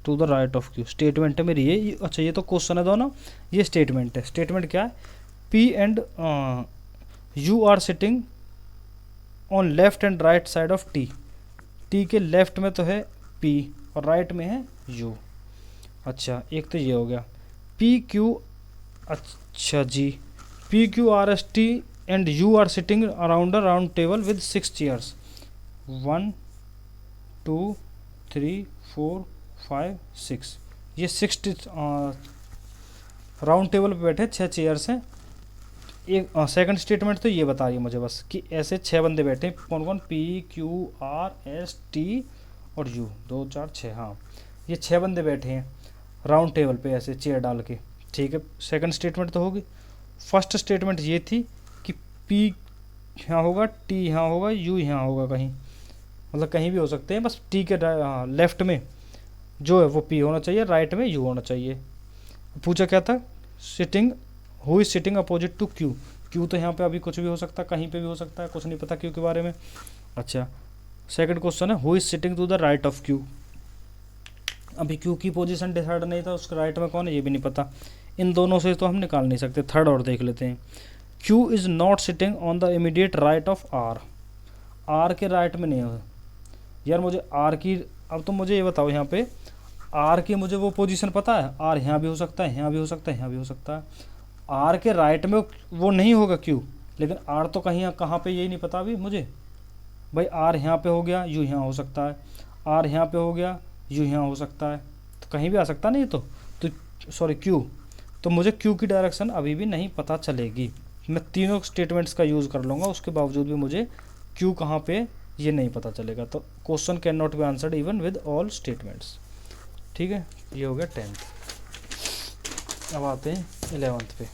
to the right of Q, statement है मेरी ये। अच्छा, ये तो क्वेश्चन है दोनों, ये स्टेटमेंट है। स्टेटमेंट क्या है, P and U are sitting on left and right side of T, T के लेफ्ट में तो है पी और राइट में है यू। अच्छा, एक तो ये हो गया पी क्यू, अच्छा जी, P Q R S T and U are sitting around a round table with 6 chairs, 1 2 3 4 5 6, ये 6 राउंड टेबल पे बैठे 6 चेयर्स हैं। एक सेकंड स्टेटमेंट तो ये बता रही है मुझे बस कि ऐसे 6 बंदे बैठे हैं, कौन कौन, P Q R S T और यू, 2 4 6, हाँ, ये 6 बंदे बैठे हैं राउंड टेबल पे ऐसे चेयर डाल के, ठीक है। सेकंड स्टेटमेंट तो होगी। फर्स्ट स्टेटमेंट ये थी कि पी यहाँ होगा, टी यहाँ होगा, यू यहाँ होगा, कहीं मतलब कहीं भी हो सकते हैं, बस टी के लेफ्ट में जो है वो पी होना चाहिए, राइट में यू होना चाहिए। पूछा क्या था, sitting, who is sitting opposite to Q, Q तो यहाँ पे अभी कुछ भी हो सकता है, कहीं पे भी हो सकता है, कुछ नहीं पता क्यू के बारे में। अच्छा, सेकंड क्वेश्चन है who is sitting to the right of Q, अभी क्यू की पोजीशन डिसाइड नहीं था, उसके राइट में कौन है ये भी नहीं पता, इन दोनों से तो हम निकाल नहीं सकते। थर्ड और देख लेते हैं, Q is not sitting on the immediate right of R, R के राइट में नहीं है यार, मुझे आर की, अब तो मुझे ये बताओ यहाँ पे आर की मुझे वो पोजीशन पता है, आर यहाँ भी हो सकता है, यहाँ भी हो सकता है, यहाँ भी हो सकता है, आर के राइट में वो नहीं होगा क्यू, लेकिन आर तो कहीं कहाँ पे यही नहीं पता अभी मुझे, भाई आर यहाँ पे हो गया, यू यहाँ हो सकता है, आर यहाँ पे हो गया, यू यहाँ हो सकता है, तो कहीं भी आ सकता नहीं, तो सॉरी क्यू, तो मुझे क्यू की डायरेक्शन अभी भी नहीं पता चलेगी। मैं तीनों स्टेटमेंट्स का यूज़ कर लूँगा, उसके बावजूद भी मुझे क्यू कहाँ पे ये नहीं पता चलेगा, तो question can not be answered even with all statements, ठीक है। ये हो गया 10th। अब आते हैं 11th पे।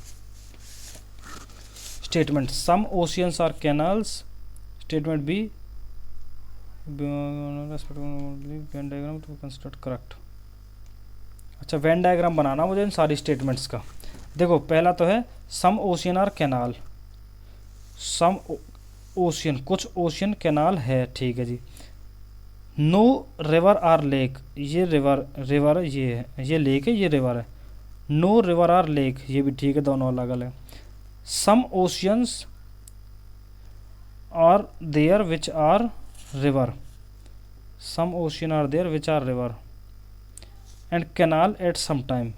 Statement some oceans are canals, statement B Venn diagram to construct correct. अच्छा, वेन डायग्राम बनाना मुझे इन सारी स्टेटमेंट्स का। देखो, पहला तो है some ocean are canal, some ocean, कुछ ओशियन कैनाल है, ठीक है जी। नो रिवर आर लेक, ये रिवर ये है, ये लेक है, ये रिवर है। नो रिवर आर लेक, ये भी ठीक है, दोनों अलग अलग। Some oceans are there which are river, some ocean are there which are river and canal at some time,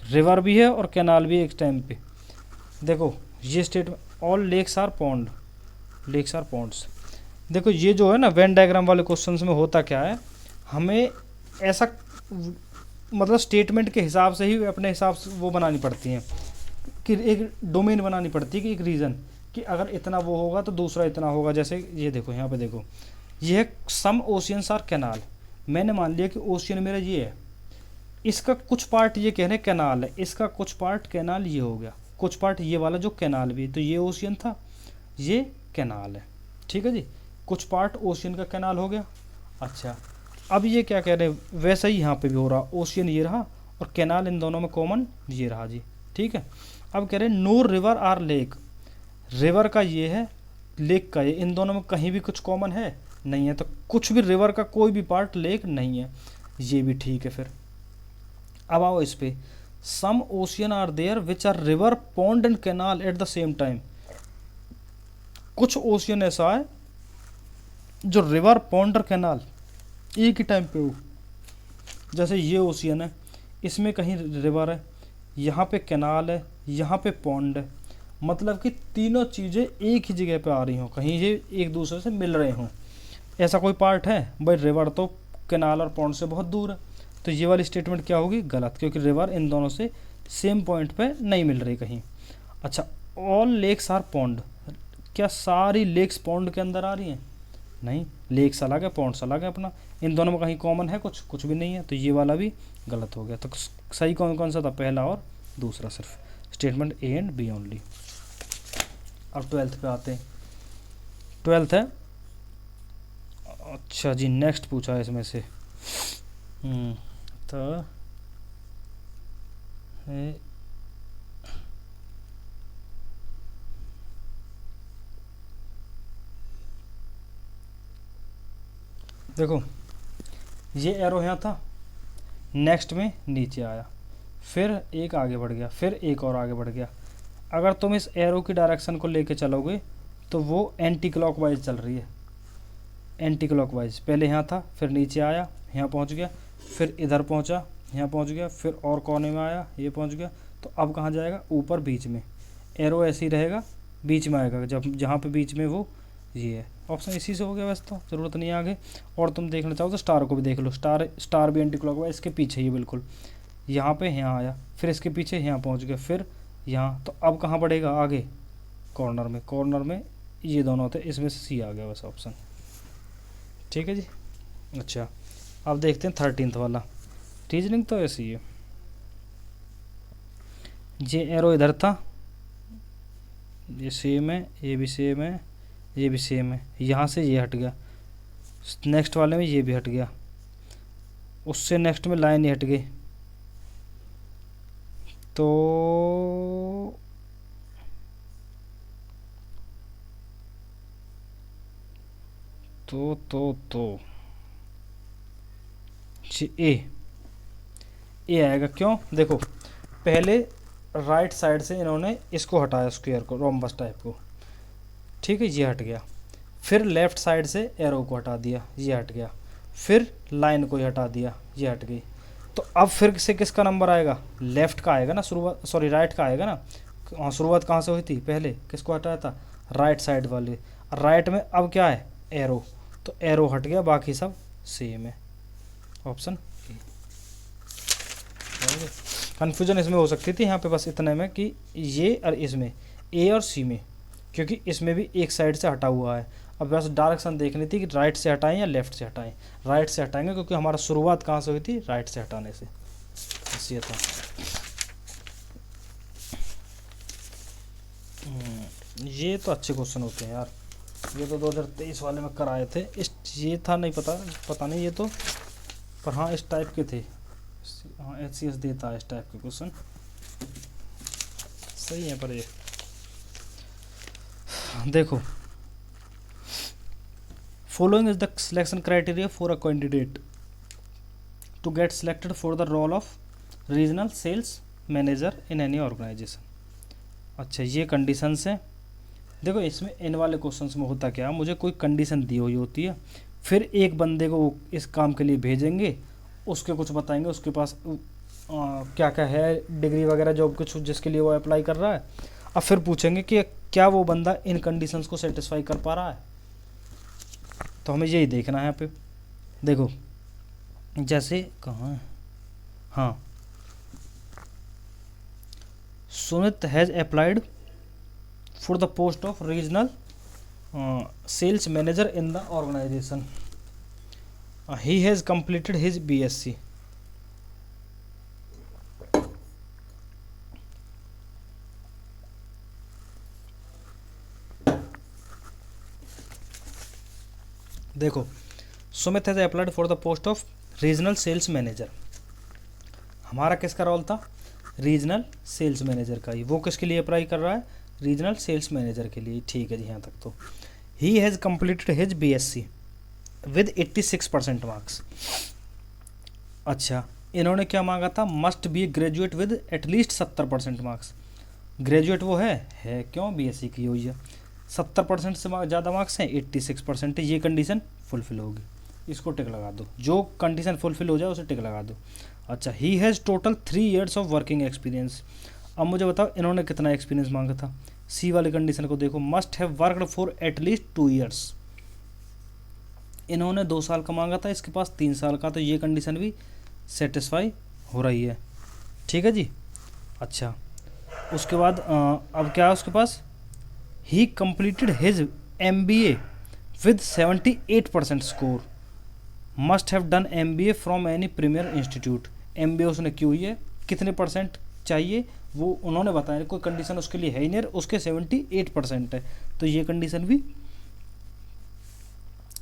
river भी है और कैनाल भी एक टाइम पे। देखो ये statement, all lakes are pond, lakes are ponds. देखो ये जो है ना वेन डायग्राम वाले क्वेश्चंस में होता क्या है, हमें ऐसा मतलब स्टेटमेंट के हिसाब से ही अपने हिसाब से वो बनानी पड़ती हैं, कि एक डोमेन बनानी पड़ती है, कि एक रीज़न, कि अगर इतना वो होगा तो दूसरा इतना होगा। जैसे ये देखो, यहाँ पे देखो, ये है सम ओशियंस आर कैनाल, मैंने मान लिया कि ओशियन मेरा ये है, इसका कुछ पार्ट ये कह रहे हैं कैनाल है, इसका कुछ पार्ट कैनाल ये हो गया, कुछ पार्ट ये वाला जो कैनाल भी, तो ये ओशियन था, ये कैनाल है, ठीक है जी। कुछ पार्ट ओशियन का कैनाल हो गया। अच्छा, अब ये क्या कह रहे हैं, वैसा ही यहाँ पे भी हो रहा, ओशियन ये रहा और कैनाल इन दोनों में कॉमन ये रहा जी, ठीक है। अब कह रहे हैं no river are lake, river का ये है, लेक का ये, इन दोनों में कहीं भी कुछ कॉमन है नहीं है, तो कुछ भी रिवर का कोई भी पार्ट लेक नहीं है। ये भी ठीक है। फिर अब आओ इस पे, some ocean are there which are river pond and canal at the same time. कुछ ओशियन ऐसा है जो रिवर पॉन्ड और कैनाल एक ही टाइम पे हो। जैसे ये ओशियन है, इसमें कहीं रिवर है, यहाँ पे कैनाल है, यहाँ पे पॉन्ड है, मतलब कि तीनों चीज़ें एक ही जगह पे आ रही हों, कहीं ये एक दूसरे से मिल रहे हों। ऐसा कोई पार्ट है भाई? रिवर तो कैनाल और पॉन्ड से बहुत दूर है, तो ये वाली स्टेटमेंट क्या होगी? गलत, क्योंकि रिवर इन दोनों से सेम पॉइंट पे नहीं मिल रही कहीं। अच्छा, ऑल लेक्स आर पॉन्ड, क्या सारी लेक्स पॉन्ड के अंदर आ रही हैं? नहीं, लेक्स अलग है, पॉन्ड्स अलग है अपना। इन दोनों में कहीं कॉमन है? कुछ कुछ भी नहीं है, तो ये वाला भी गलत हो गया। तो सही कौन कौन सा था? पहला और दूसरा, सिर्फ statement A and B only. अब 12th पे आते हैं। 12th है, अच्छा जी, नेक्स्ट पूछा है इसमें से। तो देखो, ये एरो यहाँ था, नेक्स्ट में नीचे आया, फिर एक आगे बढ़ गया, फिर एक और आगे बढ़ गया। अगर तुम इस एरो की डायरेक्शन को लेके चलोगे तो वो एंटी क्लॉकवाइज चल रही है, एंटी क्लॉकवाइज। पहले यहाँ था, फिर नीचे आया, यहाँ पहुँच गया, फिर इधर पहुँचा, यहाँ पहुँच गया, फिर और कोने में आया, ये पहुँच गया। तो अब कहाँ जाएगा? ऊपर बीच में। एरो ऐसे ही रहेगा, बीच में आएगा, जब जहाँ पे बीच में वो ये है। ऑप्शन इसी से हो गया, वैसे तो ज़रूरत नहीं है आगे। और तुम देखना चाहो तो स्टार को भी देख लो, स्टार भी एंटी क्लॉकवाइज, इसके पीछे ही बिल्कुल, यहाँ पे यहाँ आया, फिर इसके पीछे यहाँ पहुँच गया, फिर यहाँ। तो अब कहाँ बढ़ेगा? आगे कॉर्नर में, कॉर्नर में ये दोनों होते, इसमें से सी आ गया बस ऑप्शन। ठीक है जी। अच्छा, अब देखते हैं 13th वाला। रीजनिंग तो ऐसी है, ये एरो इधर था, ये सेम है, ये भी सेम है, ये भी सेम है, यहाँ से ये हट गया, नेक्स्ट वाले में ये भी हट गया, उससे नेक्स्ट में लाइन ही हट गई। तो ए आएगा। क्यों? देखो, पहले राइट साइड से इन्होंने इसको हटाया, स्क्वायर को, रोम्बस टाइप को, ठीक है, ये हट गया। फिर लेफ़्ट साइड से एरो को हटा दिया, ये हट गया। फिर लाइन को ही हटा दिया, ये हट गई। तो अब फिर से किसका नंबर आएगा? लेफ़्ट का आएगा ना शुरुआत, सॉरी राइट का आएगा ना। हाँ, शुरुआत कहाँ से हुई थी? पहले किसको हटाया था? राइट साइड वाले। राइट में अब क्या है? एरो, तो एरो हट गया, बाकी सब सेम है। ऑप्शन कन्फ्यूजन इसमें हो सकती थी यहाँ पे, बस इतने में कि ये और इसमें, ए और सी में, क्योंकि इसमें भी एक साइड से हटा हुआ है। अब बस डायरेक्शन देखनी थी कि राइट से हटाएं या लेफ़्ट से हटाएं। राइट से हटाएंगे क्योंकि हमारा शुरुआत कहाँ से हुई थी? राइट से हटाने से। बस ये था। ये तो अच्छे क्वेश्चन होते हैं यार, ये तो 2023 वाले में कराए थे। ये था नहीं पता नहीं ये तो, पर हाँ इस टाइप के थे। हाँ, HCS देता है इस टाइप के क्वेश्चन, सही है। पर ये देखो, following is the selection criteria for a candidate to get selected for the role of regional sales manager in any organisation. अच्छा, ये कंडीशंस हैं। देखो, इसमें इन वाले क्वेश्चंस में होता क्या, मुझे कोई कंडीशन दी हुई होती है, फिर एक बंदे को वो इस काम के लिए भेजेंगे, उसके कुछ बताएंगे, उसके पास क्या क्या है, डिग्री वगैरह, जॉब कुछ जिसके लिए वो अप्लाई कर रहा है। अब फिर पूछेंगे कि क्या वो बंदा इन कंडीशंस को सेटिस्फाई कर पा रहा है, तो हमें यही देखना है यहाँ पे। देखो, जैसे कहाँ है, हाँ, Sumit has applied for the post of regional sales manager in the organisation, he has completed his BSc। देखो, Sumit has applied for the post of regional sales manager, हमारा किसका रोल था? रीजनल सेल्स मैनेजर का ही। वो किसके लिए अप्लाई कर रहा है? रीजनल सेल्स मैनेजर के लिए। ठीक है जी, यहाँ तक तो। He has completed his BSc with 86% marks. अच्छा, इन्होंने क्या मांगा था, must be graduate with at least 70% marks. Graduate वो है क्यों, बीएससी की हुई है, 70% से ज़्यादा मार्क्स हैं, 86% है, ये कंडीशन फुलफिल होगी, इसको टिक लगा दो, जो कंडीशन फुलफिल हो जाए उसे टिक लगा दो। अच्छा, he has total 3 years of working experience. अब मुझे बताओ इन्होंने कितना एक्सपीरियंस मांगा था, सी वाली कंडीशन को देखो, must have worked for at least 2 years, इन्होंने 2 साल का मांगा था, इसके पास 3 साल का, तो ये कंडीशन भी सेटिस्फाई हो रही है, ठीक है जी। अच्छा, उसके बाद अब क्या है उसके पास, he completed his MBA with 78% score, must have done MBA from any premier institute. MBA उसने की हुई है, कितने परसेंट चाहिए वो उन्होंने बताया, कोई कंडीशन उसके लिए है ही नहीं, उसके 78% है, तो ये कंडीशन भी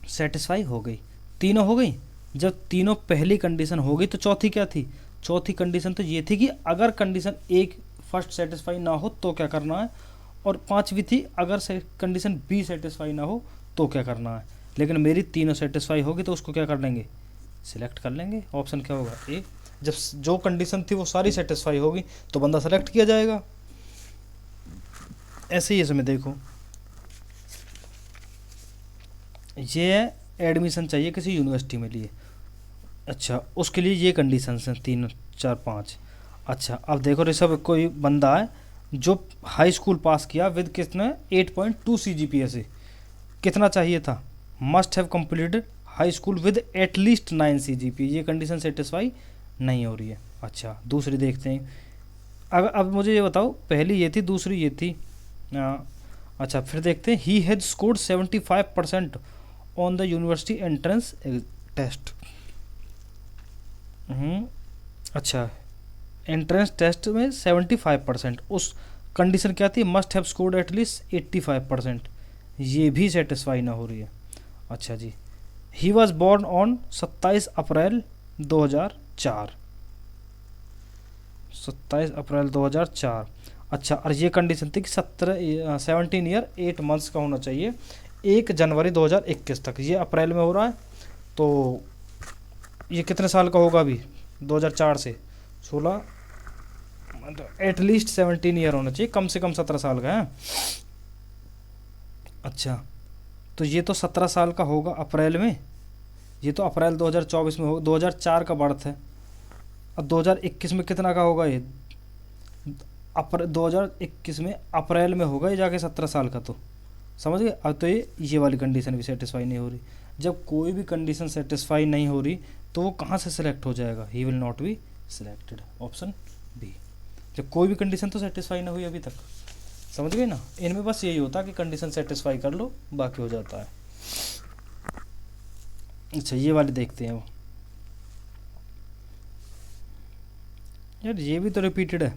सेटिस्फाई हो गई। तीनों हो गई। जब तीनों पहली कंडीशन हो गई तो चौथी क्या थी, चौथी कंडीशन तो ये थी कि अगर कंडीशन एक फर्स्ट सेटिस्फाई ना हो तो क्या करना है, और पांचवी थी अगर कंडीशन बी सेटिस्फाई ना हो तो क्या करना है। लेकिन मेरी तीनों सेटिस्फाई होगी तो उसको क्या कर लेंगे, सिलेक्ट कर लेंगे। ऑप्शन क्या होगा, ए। जब जो कंडीशन थी वो सारी सेटिस्फाई होगी तो बंदा सेलेक्ट किया जाएगा। ऐसे ही इसमें देखो, ये एडमिशन चाहिए किसी यूनिवर्सिटी में लिए, अच्छा उसके लिए ये कंडीशंस हैं 3 4 5। अच्छा, अब देखो ऋषभ, कोई बंदा है जो हाई स्कूल पास किया विद कितने 8.2 CGPA से, कितना चाहिए था, must have completed high school with at least 9 CGPA, ये कंडीशन सेटिस्फाई नहीं हो रही है। अच्छा, दूसरी देखते हैं। अब मुझे ये बताओ, पहली ये थी, दूसरी ये थी। अच्छा, फिर देखते हैं, he had scored 75% on the university entrance test. अच्छा, एंट्रेंस टेस्ट में 75%, उस कंडीशन क्या थी, मस्ट हैव स्कोर्ड एटलीस्ट 85%, ये भी सेटिस्फाई ना हो रही है। अच्छा जी, ही वॉज बॉर्न ऑन 27 अप्रैल 2004, 27 अप्रैल 2004। अच्छा, और ये कंडीशन थी कि 17 ईयर 8 मंथ्स का होना चाहिए 1 जनवरी 2021 तक, ये अप्रैल में हो रहा है, तो ये कितने साल का होगा अभी, 2004 से 16, एटलीस्ट 17 ईयर होना चाहिए, कम से कम 17 साल का है। अच्छा, तो ये तो 17 साल का होगा अप्रैल में, ये तो अप्रैल 2024 में होगा, 2004 का बर्थ है। अब 2021 में कितना का होगा ये, 2021 में अप्रैल में होगा ये जाके 17 साल का, तो समझ गए। अब तो ये वाली कंडीशन भी सेटिस्फाई नहीं हो रही। जब कोई भी कंडीशन सेटिस्फाई नहीं हो रही तो वो कहाँ से सिलेक्ट हो जाएगा, he will not be selected, option B. जब कोई भी कंडीशन तो सेटिस्फाई ना हुई अभी तक, समझ गए ना। इनमें बस यही होता है कि कंडीशन सेटिस्फाई कर लो, बाकी हो जाता है। अच्छा, ये वाली देखते हैं वो, यार ये भी तो रिपीटेड है,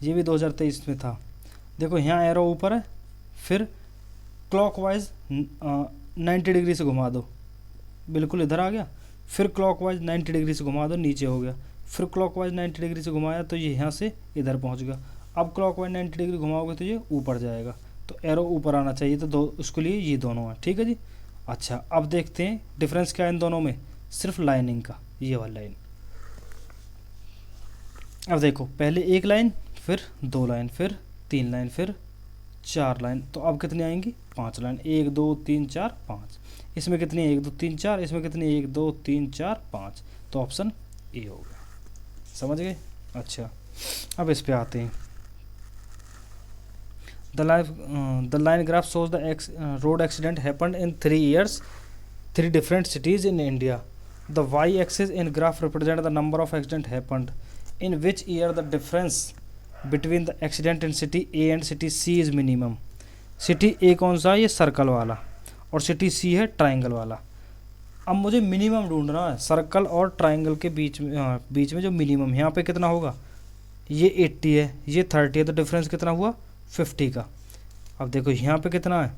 ये भी 2023 में था। देखो यहाँ एरो ऊपर है, फिर क्लॉकवाइज 90 डिग्री से घुमा दो, बिल्कुल इधर आ गया, फिर क्लॉकवाइज 90 डिग्री से घुमा दो, नीचे हो गया, फिर क्लॉकवाइज 90 डिग्री से घुमाया तो ये यहाँ से इधर पहुँच गया। अब क्लॉकवाइज 90 डिग्री घुमाओगे तो ये ऊपर जाएगा, तो एरो ऊपर आना चाहिए, तो दो उसके लिए ये दोनों हैं, ठीक है जी। अच्छा, अब देखते हैं डिफरेंस क्या है इन दोनों में, सिर्फ लाइनिंग का, ये वाली लाइन। अब देखो, पहले 1 लाइन, फिर 2 लाइन, फिर 3 लाइन, फिर 4 लाइन, तो अब कितनी आएंगी, 5 लाइन, 1 2 3 4 5। इसमें कितनी है, 1 2 3 4, इसमें कितनी, 1 2 3 4 5, तो ऑप्शन ए हो गया, समझ गए। अच्छा, अब इस पे आते हैं। The line graph shows the road accident happened in 3 years, 3 different cities in India. The y-axis in graph represent the number of accident happened. In which year the difference between the accident in city A and city C is minimum. City A कौन सा है, ये सर्कल वाला, और city C है ट्राइंगल वाला। अब मुझे मिनिमम ढूंढना है सर्कल और ट्राइंगल के बीच में जो मिनिमम, यहाँ पे कितना होगा, ये 80 है, ये 30 है, तो डिफरेंस कितना हुआ, 50 का। अब देखो यहाँ पे कितना है,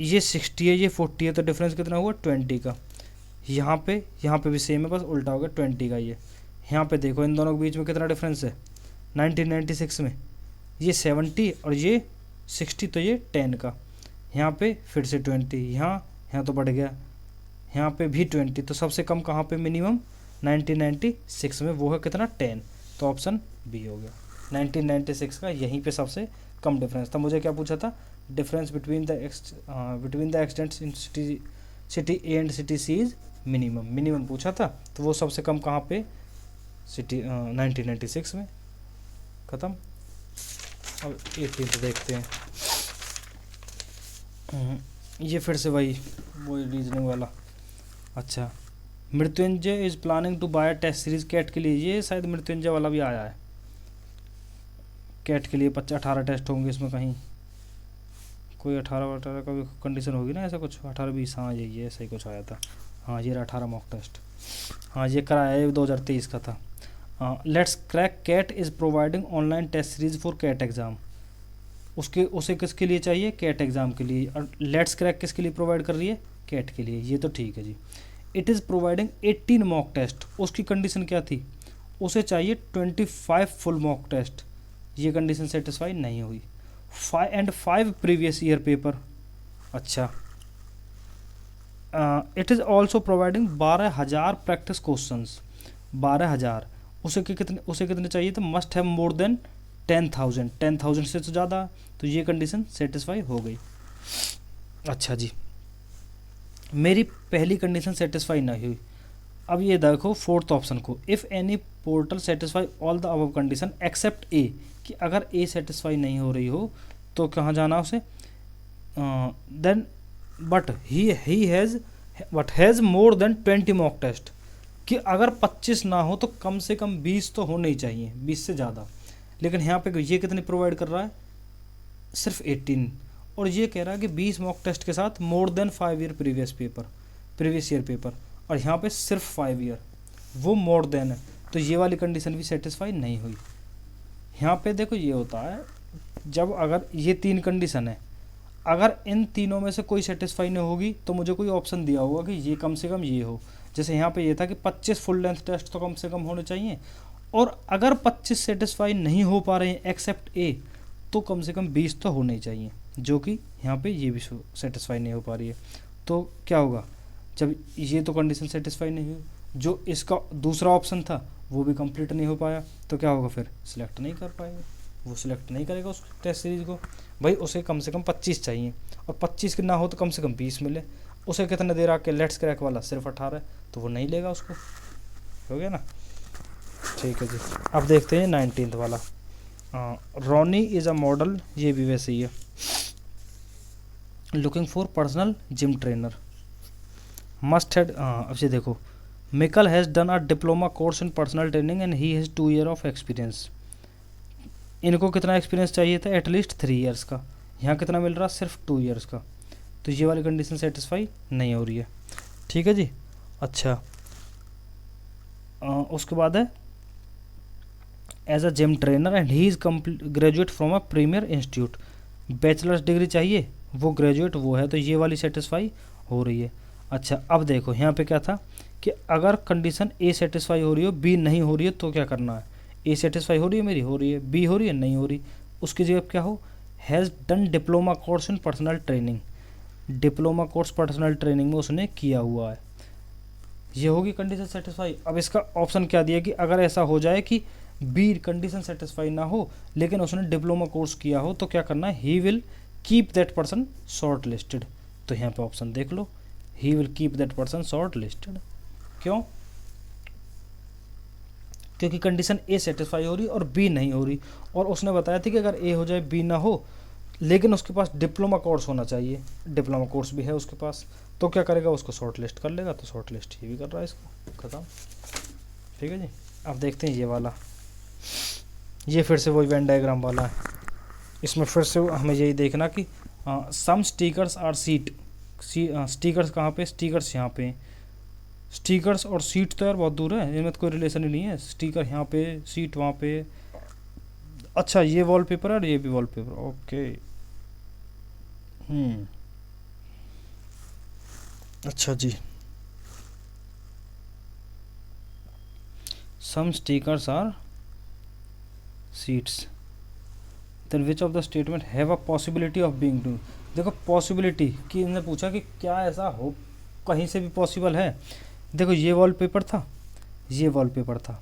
ये 60 है, ये 40 है, तो डिफरेंस कितना हुआ, 20 का। यहाँ पे भी सेम है, बस उल्टा हो गया 20 का। ये यहाँ पे देखो इन दोनों के बीच में कितना डिफरेंस है, 1996 में ये 70 और ये 60, तो ये 10 का। यहाँ पे फिर से 20, यहाँ तो बढ़ गया, यहाँ पे भी 20, तो सबसे कम कहाँ पे मिनिमम 1996 में, वो है कितना 10, तो ऑप्शन बी हो गया। 1996 का यहीं पे सबसे कम डिफरेंस था। मुझे क्या पूछा था, difference between the accidents in city A and city C is minimum पूछा था, तो वो सबसे कम कहाँ पे, सिटी 1996 में। ख़त्म। अब 18 देखते हैं। ये फिर से वही रीजनिंग वाला। अच्छा, Mrityunjay is planning to buy test series CAT के लिए, ये शायद मृत्युंजय वाला भी आया है। कैट के लिए 18 टेस्ट होंगे इसमें, कहीं कोई 18 का भी कंडीशन होगी ना, ऐसा कुछ 18-20, हाँ ये ऐसा ही कुछ आया था। हाँ ये 18 मॉक टेस्ट, हाँ ये कराया है, 2023 का था। Let's crack CAT is providing online test series for CAT exam, उसे किसके लिए चाहिए, कैट एग्ज़ाम के लिए। और लेट्स क्रैक किसके लिए प्रोवाइड कर रही है, कैट के लिए, ये तो ठीक है जी। It is providing 18 mock test, उसकी कंडीशन क्या थी, उसे चाहिए 25 फुल मॉक टेस्ट, ये कंडीशन सेटिस्फाई नहीं हुई। 5 प्रीवियस ईयर पेपर। अच्छा, it is also providing 12,000 practice questions, 12,000, उसे कितने चाहिए, तो मस्ट हैव मोर देन 10,000 से तो ज़्यादा, तो ये कंडीशन सेटिस्फाई हो गई। अच्छा जी, मेरी पहली कंडीशन सेटिस्फाई नहीं हुई। अब ये देखो फोर्थ ऑप्शन को, if any portal satisfy all the above condition except A, कि अगर ए सेटिस्फाई नहीं हो रही हो तो कहाँ जाना उसे, then but he has more than 20 mock test, कि अगर 25 ना हो तो कम से कम 20 तो होने ही चाहिए, 20 से ज़्यादा। लेकिन यहाँ पे ये कितने प्रोवाइड कर रहा है, सिर्फ 18, और ये कह रहा है कि 20 मॉक टेस्ट के साथ more than 5 year previous year paper, और यहाँ पे सिर्फ 5 ईयर, वो मोर देन है, तो ये वाली कंडीशन भी सेटिस्फाई नहीं हुई। यहाँ पे देखो ये होता है, जब अगर ये 3 कंडीशन है, अगर इन तीनों में से कोई सेटिस्फाई नहीं होगी तो मुझे कोई ऑप्शन दिया होगा कि ये कम से कम ये हो। जैसे यहाँ पे ये था कि 25 फुल लेंथ टेस्ट तो कम से कम होने चाहिए, और अगर 25 सेटिस्फाई नहीं हो पा रहे हैं एक्सेप्ट ए, तो कम से कम 20 तो होने ही चाहिए, जो कि यहाँ पे ये भी सेटिस्फाई नहीं हो पा रही है। तो क्या होगा, जब ये तो कंडीशन सेटिस्फाई नहीं हुई, जो इसका दूसरा ऑप्शन था वो भी कंप्लीट नहीं हो पाया, तो क्या होगा, फिर सिलेक्ट नहीं कर पाएगा, वो सिलेक्ट नहीं करेगा उस टेस्ट सीरीज़ को। भाई उसे कम से कम 25 चाहिए, और 25 की ना हो तो कम से कम 20 मिले। उसे कितने दे रहा कि लेट्स क्रैक वाला सिर्फ 18, तो वो नहीं लेगा उसको। हो गया ना, ठीक है जी। अब देखते हैं 19th वाला, रोनी इज़ अ मॉडल, ये भी वैसे ही है। Looking for personal gym trainer, must had, अब से देखो, Michael has done a diploma course in personal training and he has 2 year of experience. इनको कितना एक्सपीरियंस चाहिए था, एटलीस्ट 3 ईयर्स का, यहाँ कितना मिल रहा, सिर्फ 2 ईयर्स का, तो ये वाली कंडीशन सेटिस्फाई नहीं हो रही है। ठीक है जी। अच्छा, उसके बाद है as a gym trainer and he is graduate from a premier institute, bachelor's degree चाहिए, वो ग्रेजुएट वो है, तो ये वाली सेटिस्फाई हो रही है। अच्छा, अब देखो यहाँ पे क्या था कि अगर कंडीशन ए सेटिस्फाई हो रही हो, बी नहीं हो रही है, तो क्या करना है, ए सेटिस्फाई हो रही है मेरी, हो रही है, बी हो रही है, नहीं हो रही, उसकी जगह क्या हो, has done diploma course in personal training, diploma course personal training में उसने किया हुआ है, ये होगी कंडीशन सेटिस्फाई। अब इसका ऑप्शन क्या दिया कि अगर ऐसा हो जाए कि बी कंडीशन सेटिस्फाई ना हो लेकिन उसने डिप्लोमा कोर्स किया हो, तो क्या करना है, he will keep that person shortlisted. तो यहाँ पे ऑप्शन देख लो, he will keep that person shortlisted. क्यों, क्योंकि कंडीशन ए सेटिस्फाई हो रही और बी नहीं हो रही, और उसने बताया था कि अगर ए हो जाए बी ना हो, लेकिन उसके पास डिप्लोमा कोर्स होना चाहिए, डिप्लोमा कोर्स भी है उसके पास, तो क्या करेगा, उसको शॉर्ट लिस्ट कर लेगा, तो शॉर्ट लिस्ट ये भी कर रहा है इसको, खत्म। ठीक है जी। अब देखते हैं ये वाला, ये फिर से वही वेन डायग्राम वाला है। इसमें फिर से हमें यही देखना कि सम स्टिकर्स आर सीट, स्टिकर्स कहाँ पे, स्टिकर्स यहाँ पे, स्टिकर्स और सीट तो यार बहुत दूर है, इनमें तो कोई रिलेशन ही नहीं है, स्टिकर यहाँ पे, सीट वहाँ पे। अच्छा, ये वॉलपेपर है और ये भी वॉलपेपर, ओके। अच्छा जी, some stickers are sheets, then which of the statement have a possibility of being true. देखो पॉसिबिलिटी कि इन्होंने पूछा कि क्या ऐसा हो कहीं से भी पॉसिबल है। देखो ये वॉलपेपर था, ये वॉलपेपर था।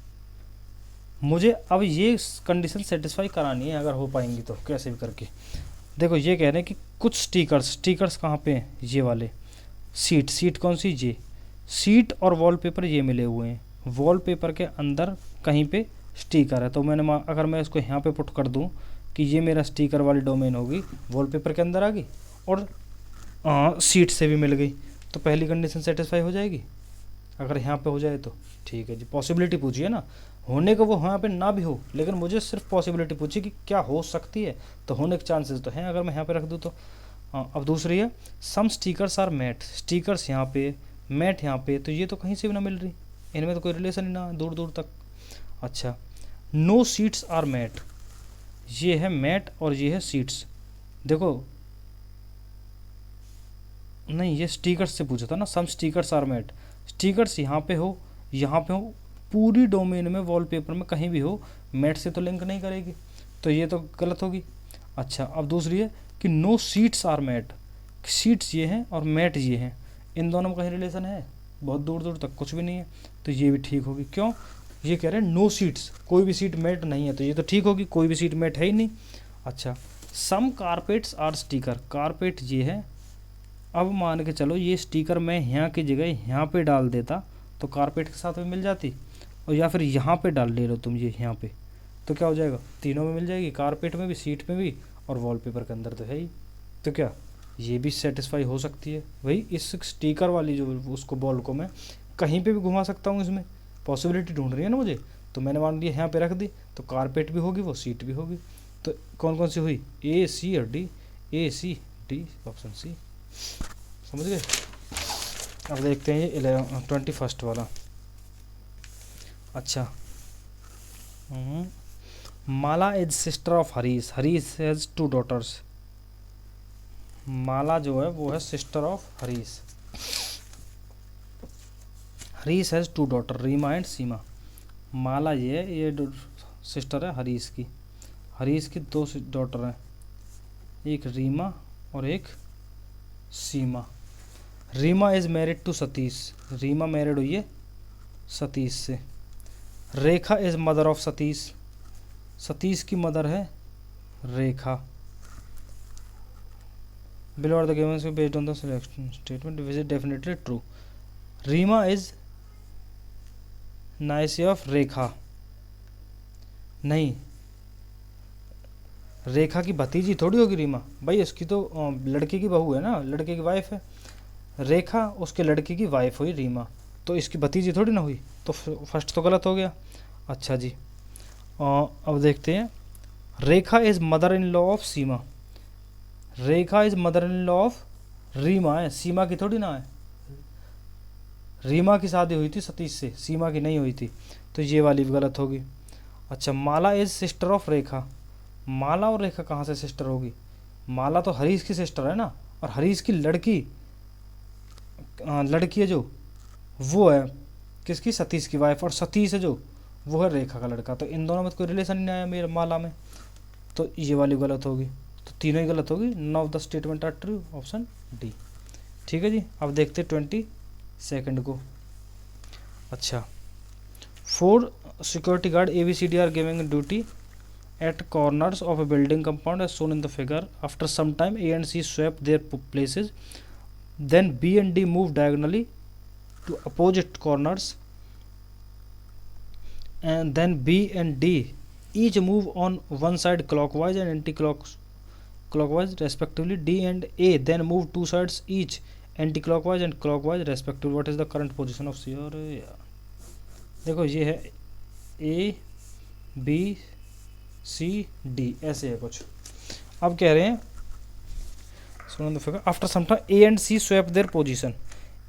मुझे अब ये कंडीशन सेटिस्फाई करानी है, अगर हो पाएंगी तो कैसे भी करके। देखो ये कह रहे हैं कि कुछ स्टिकर्स कहाँ पे हैं, ये वाले सीट कौन सी, ये सीट और वॉलपेपर ये मिले हुए हैं। वॉलपेपर के अंदर कहीं पे स्टिकर है, तो मैंने अगर मैं इसको यहाँ पे पुट कर दूँ कि ये मेरा स्टिकर वाली डोमेन होगी, वॉलपेपर के अंदर आ गई और सीट से भी मिल गई, तो पहली कंडीशन सेटिस्फाई हो जाएगी। अगर यहाँ पे हो जाए तो ठीक है जी। पॉसिबिलिटी पूछिए ना, होने को वो यहाँ पे ना भी हो, लेकिन मुझे सिर्फ पॉसिबिलिटी पूछी कि क्या हो सकती है, तो होने के चांसेस तो हैं अगर मैं यहाँ पे रख दूँ तो। अब दूसरी है सम स्टिकर्स आर मैट, स्टिकर्स यहाँ पे, मैट यहाँ पे, तो ये तो कहीं से भी ना मिल रही, इनमें तो कोई रिलेशन ही ना दूर दूर तक। अच्छा, नो सीट्स आर मैट, ये है मैट और ये है सीट्स। देखो नहीं, ये स्टिकर्स से पूछा था ना, सम स्टिकर्स आर मैट, स्टिकर्स यहाँ पे हो, यहाँ पे हो, पूरी डोमेन में वॉलपेपर में कहीं भी हो, मैट से तो लिंक नहीं करेगी, तो ये तो गलत होगी। अच्छा, अब दूसरी है कि no seats are mat, seats ये हैं और मैट ये हैं, इन दोनों में कहीं रिलेशन है, बहुत दूर दूर तक कुछ भी नहीं है, तो ये भी ठीक होगी। क्यों, ये कह रहे हैं नो सीट्स, कोई भी सीट मैट नहीं है, तो ये तो ठीक होगी, कोई भी सीट मैट है ही नहीं। अच्छा, सम कारपेट्स आर स्टिकर, कारपेट ये है। अब मान के चलो ये स्टिकर मैं यहाँ की जगह यहाँ पे डाल देता तो कारपेट के साथ में मिल जाती, और या फिर यहाँ पे डाल ले लो तुम ये यहाँ पे, तो क्या हो जाएगा, तीनों में मिल जाएगी, कारपेट में भी, सीट में भी, और वॉलपेपर के अंदर तो है ही, तो क्या ये भी सेटिस्फाई हो सकती है। वही इस स्टिकर वाली जो उसको बॉल को मैं कहीं पे भी घुमा सकता हूँ, इसमें पॉसिबिलिटी ढूंढ रही है ना मुझे, तो मैंने मान लिया यहाँ पे रख दी, तो कारपेट भी होगी, वो सीट भी होगी, तो कौन कौन सी हुई, ए सी और D, A C D, option C, समझ गए। अब देखते हैं ये 21 वाला। अच्छा, Mala is sister of Harish, Harish has 2 daughters, Mala जो है वो है sister of Harish, Harish has 2 daughter, Reema and Seema. Mala ये है, ये सिस्टर है हरीश की, हरीश की 2 डॉटर हैं, एक रीमा और एक Seema. Reema is married to Satish, Reema married हुई है सतीश से। Rekha is mother of Satish, Satish की मदर है Rekha. Below are the givens based on the selection statement which is definitely true. Reema is niece of Rekha, नहीं, रेखा की भतीजी थोड़ी होगी रीमा, भाई इसकी तो लड़के की बहू है ना, लड़के की वाइफ है, रेखा उसके लड़के की वाइफ हुई रीमा, तो इसकी भतीजी थोड़ी ना हुई, तो फर्स्ट तो गलत हो गया। अच्छा जी, अब देखते हैं, Rekha is mother in law of Seema, Rekha is mother in law of Reema है, सीमा की थोड़ी ना है, रीमा की शादी हुई थी सतीश से, सीमा की नहीं हुई थी, तो ये वाली भी गलत होगी। अच्छा, माला इज़ सिस्टर ऑफ रेखा, माला और रेखा कहाँ से सिस्टर होगी, माला तो हरीश की सिस्टर है ना, और हरीश की लड़की है जो, वो है किसकी, सतीश की वाइफ, और सतीश है जो वो है रेखा का लड़का, तो इन दोनों में कोई रिलेशन नहीं आया मेरे माला में, तो ये वाली गलत होगी, तो तीनों ही गलत होगी, none of the statement are true, option D. ठीक है जी, अब देखते 22 को। अच्छा, 4 security guard ABCD are giving duty at corners of a building compound as shown in the figure. After some time A and C swap their places, then B and D move diagonally to opposite corners, and then B and D each move on one side clockwise and anti-clockwise respectively. D and A then move 2 sides each anti-clockwise and clockwise respectively. What is the current position of C? और देखो ये है A B C D, ऐसे है कुछ। अब कह रहे हैं सुनो the figure, after some time A and C swap their position,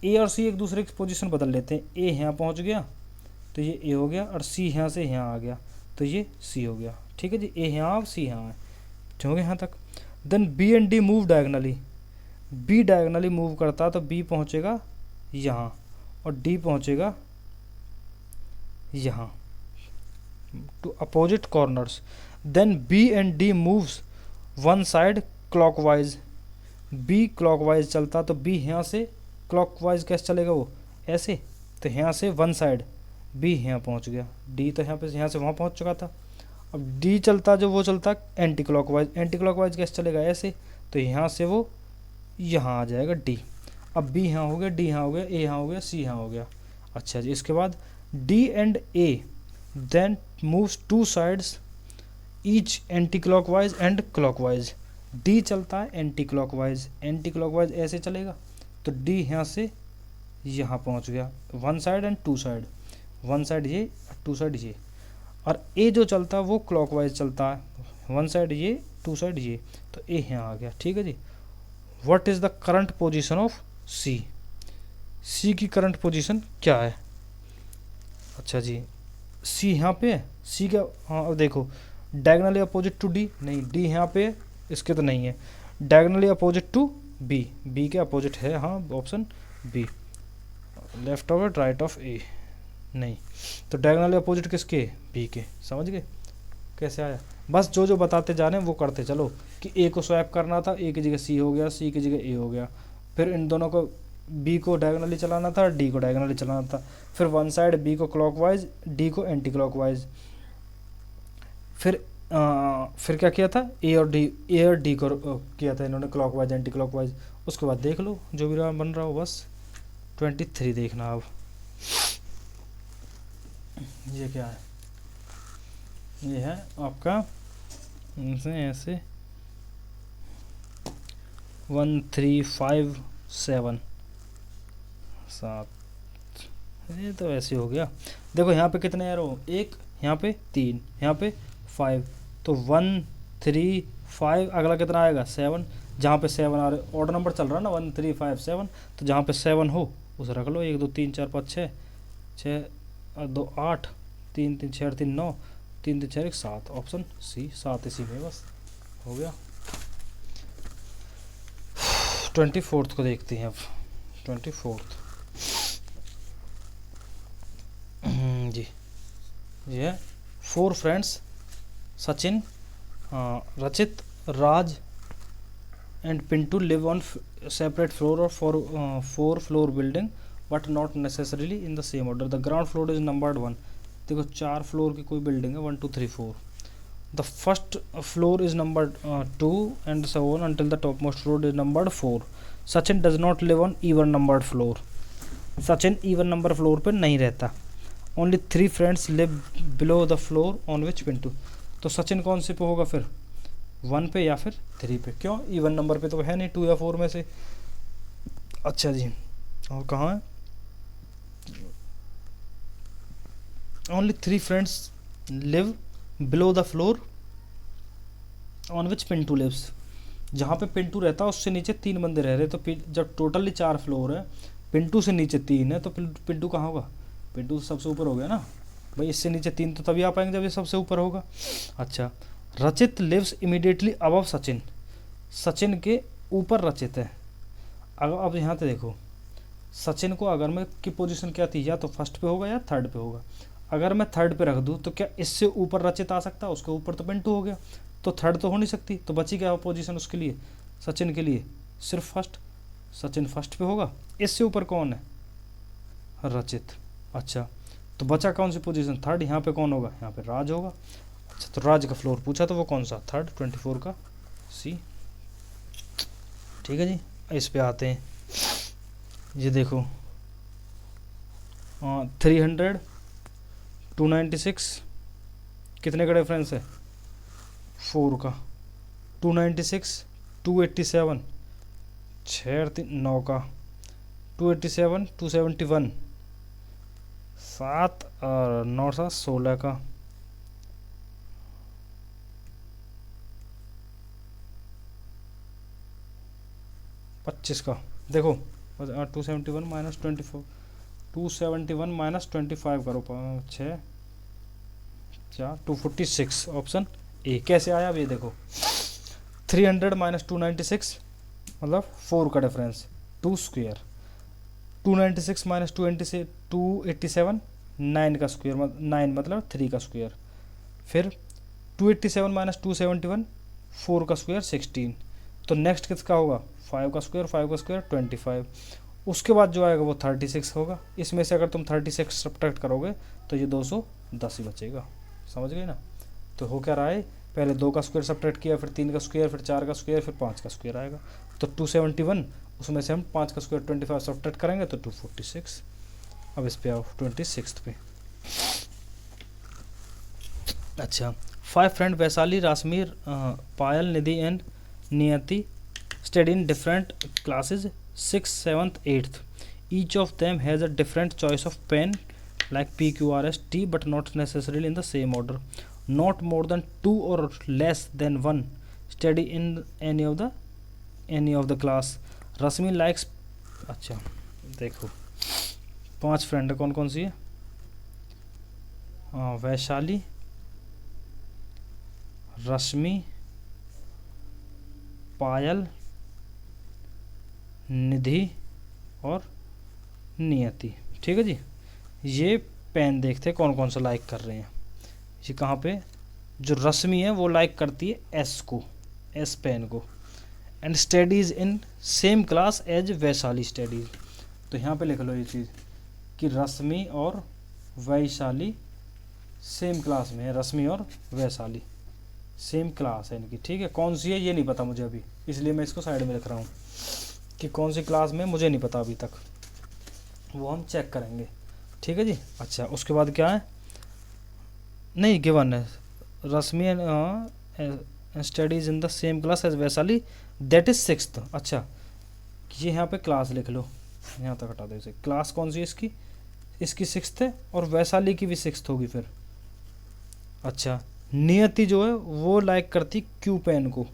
A और C एक दूसरे की पोजीशन बदल लेते हैं, A यहाँ पहुँच गया तो ये A हो गया, और C यहाँ से यहाँ आ गया तो ये C हो गया। ठीक है जी, A यहाँ C यहाँ है, हो गया यहाँ तक। Then B and D move diagonally, B diagonally move करता तो B पहुँचेगा यहाँ और D पहुँचेगा यहाँ, to opposite corners. Then B and D moves one side clockwise, B clockwise चलता तो B यहाँ से क्लॉकवाइज कैसे चलेगा, वो ऐसे, तो यहाँ से वन साइड बी यहाँ पहुँच गया, डी तो यहाँ से वहाँ पहुँच चुका था। अब डी चलता जो वो चलता एंटी क्लॉकवाइज, एंटी क्लॉकवाइज कैसे चलेगा, ऐसे, तो यहाँ से वो यहाँ आ जाएगा डी। अब बी यहाँ हो गया, डी यहाँ हो गया, ए यहाँ हो गया, सी यहाँ हो गया। अच्छा जी, इसके बाद D and A then moves two sides each anti clockwise and clockwise. D चलता है एंटी क्लॉकवाइज, एंटी क्लॉकवाइज ऐसे चलेगा, तो डी यहाँ से यहाँ पहुँच गया, one side and two side, one side ये टू साइड ये। और ए जो चलता है वो क्लॉकवाइज चलता है, वन साइड ये टू साइड ये, तो ए यहाँ आ गया। ठीक है जी। What is the current position of C, C की करंट पोजीशन क्या है। अच्छा जी, सी यहाँ पे है, सी का, हाँ अब देखो डायगनली अपोजिट टू डी, नहीं डी यहाँ पे इसके तो नहीं है, diagonally opposite to B, B के अपोजिट है, हाँ option B, left of it right of A, नहीं, तो डायगनली अपोजिट किसके, बी के। समझ गए कैसे आया, बस जो जो बताते जा रहे हैं वो करते चलो, कि ए को स्वैप करना था, ए की जगह सी हो गया, सी की जगह ए हो गया, फिर इन दोनों को बी को डायगनली चलाना था, डी को डायगनली चलाना था, फिर वन साइड बी को क्लॉकवाइज, डी को एंटी क्लॉकवाइज, फिर क्या किया था, ए और डी को किया था इन्होंने क्लॉकवाइज एंटी क्लॉकवाइज। उसके बाद देख लो जो भी बन रहा हो, बस 23 देखना। अब ये क्या है, ये है आपका ऐसे 1 3 5 7 7, ये तो ऐसे हो गया। देखो यहाँ पे कितने एरो, एक यहाँ पे 3, यहाँ पे 5, तो 1 3 5, अगला कितना आएगा 7, जहाँ पे 7 आ रहे, ऑर्डर नंबर चल रहा है ना 1 3 5 7, तो जहाँ पे 7 हो उसे रख लो, 1 2 3 4 5 6 6 2 8 3 3 6 3 9 3 3 6 1 7, ऑप्शन सी 7 इसी में बस हो गया। 24 को देखते हैं अब, 24 जी, ये है 4 friends Sachin, Rachit, Raj and Pintu live on separate floor or 4 floor building but not necessarily in the same order. The ground floor is numbered 1। देखो 4 फ्लोर की कोई बिल्डिंग है, 1 2 3 4। The first floor is numbered 2 and so on until the top most floor is numbered 4। Sachin does not live on even numbered floor. Sachin even number floor पर नहीं रहता। Only 3 friends live below the floor on which Pintu. तो सचिन कौन से पे होगा फिर, 1 पे या फिर 3 पे, क्यों इवन नंबर पे तो है नहीं 2 या 4 में से। अच्छा जी, और कहाँ है, only 3 friends live below the floor on which Pintu lives. जहाँ पे पिंटू रहता है उससे नीचे 3 बंदे रह रहे, तो जब टोटली 4 फ्लोर है, पिंटू से नीचे 3 है, तो पिंटू कहाँ होगा, पिंटू सबसे ऊपर हो गया ना भाई, इससे नीचे 3 तो तभी आ पाएंगे जब ये सबसे ऊपर होगा। अच्छा, Rachit lives immediately above Sachin. Sachin के ऊपर रचित है। अब यहाँ पे देखो, सचिन को अगर मैं की पोजीशन क्या थी, या तो फर्स्ट पे होगा या थर्ड पे होगा। अगर मैं थर्ड पे रख दूँ तो क्या इससे ऊपर रचित आ सकता है, उसके ऊपर तो पिंटू हो गया, तो थर्ड तो हो नहीं सकती, तो बची क्या पोजीशन उसके लिए, सचिन के लिए सिर्फ फर्स्ट। सचिन फर्स्ट पे होगा, इससे ऊपर कौन है, रचित। अच्छा, तो बचा कौन सी पोजीशन, थर्ड। यहाँ पे कौन होगा, यहाँ पे राज होगा। अच्छा, तो राज का फ्लोर पूछा तो वो कौन सा, थर्ड, 24 का सी। ठीक है जी, इस पे आते हैं। ये देखो 300 296 कितने का डिफरेंस है, 4 का। 296 287 6 3 9 का। 287 271 7 और 9 7 16 का। पच्चीस का। देखो 271 माइनस 24, 271 माइनस 25 करो, 6 4 246, ऑप्शन ए। कैसे आया अब ये देखो, 300 माइनस 296 मतलब 4 का डिफरेंस, 2 स्क्वायर। 296 माइनस 287 9 का स्क्वायर, 9 मतलब 3 का स्क्वायर। फिर 287 माइनस 271 4 का स्क्वायर 16। तो नेक्स्ट किसका होगा, 5 का स्क्वायर, 5 का स्क्वायर 25, उसके बाद जो आएगा वो 36 होगा। इसमें से अगर तुम 36 सब्ट्रैक्ट करोगे तो ये 210 ही बचेगा। समझ गए ना। तो हो क्या रहा है, पहले 2 का स्क्वायर सब्ट्रैक्ट किया, फिर 3 का स्क्वायर, फिर 4 का स्क्वायर, फिर 5 का स्क्वायर आएगा। तो 271, उसमें से हम 5 का स्क्वायर 25 सब्ट्रैक्ट करेंगे तो 246। अब इस पे आओ 26 पे। अच्छा, 5 friend Vaishali, Rashmi, Payal, Nidhi and Niyati study in different classes 6th, 7th, 8th. Each of them has a different choice of pen like P, Q, R, S, T, but not necessarily in the same order. Not more than 2 or less than 1 study in any of the class. Rasmi likes, अच्छा देखो 5 फ्रेंड कौन कौन सी है, वैशाली, रश्मि, पायल, निधि और नियति। ठीक है जी। ये पेन देखते हैं कौन कौन सा लाइक कर रहे हैं। ये कहाँ पे, जो रश्मि है वो लाइक करती है एस को, एस पेन को। And studies in same class as Vaishali studies. तो यहाँ पे लिख लो ये चीज़ कि रश्मि और वैशाली सेम क्लास में है। रश्मि और वैशाली सेम क्लास है इनकी। ठीक है, कौन सी है ये नहीं पता मुझे अभी, इसलिए मैं इसको साइड में लिख रहा हूँ कि कौन सी क्लास में मुझे नहीं पता अभी तक, वो हम चेक करेंगे। ठीक है जी। अच्छा, उसके बाद क्या है, नहीं गिवन है, Rashmi studies in the same class as Vaishali that is 6th। अच्छा, ये यहाँ पे क्लास लिख लो, यहाँ तक हटा दो इसे। क्लास कौन सी है इसकी, इसकी 6th है और वैशाली की भी 6th होगी फिर। अच्छा, नियति जो है वो लाइक करती क्यू पेन को,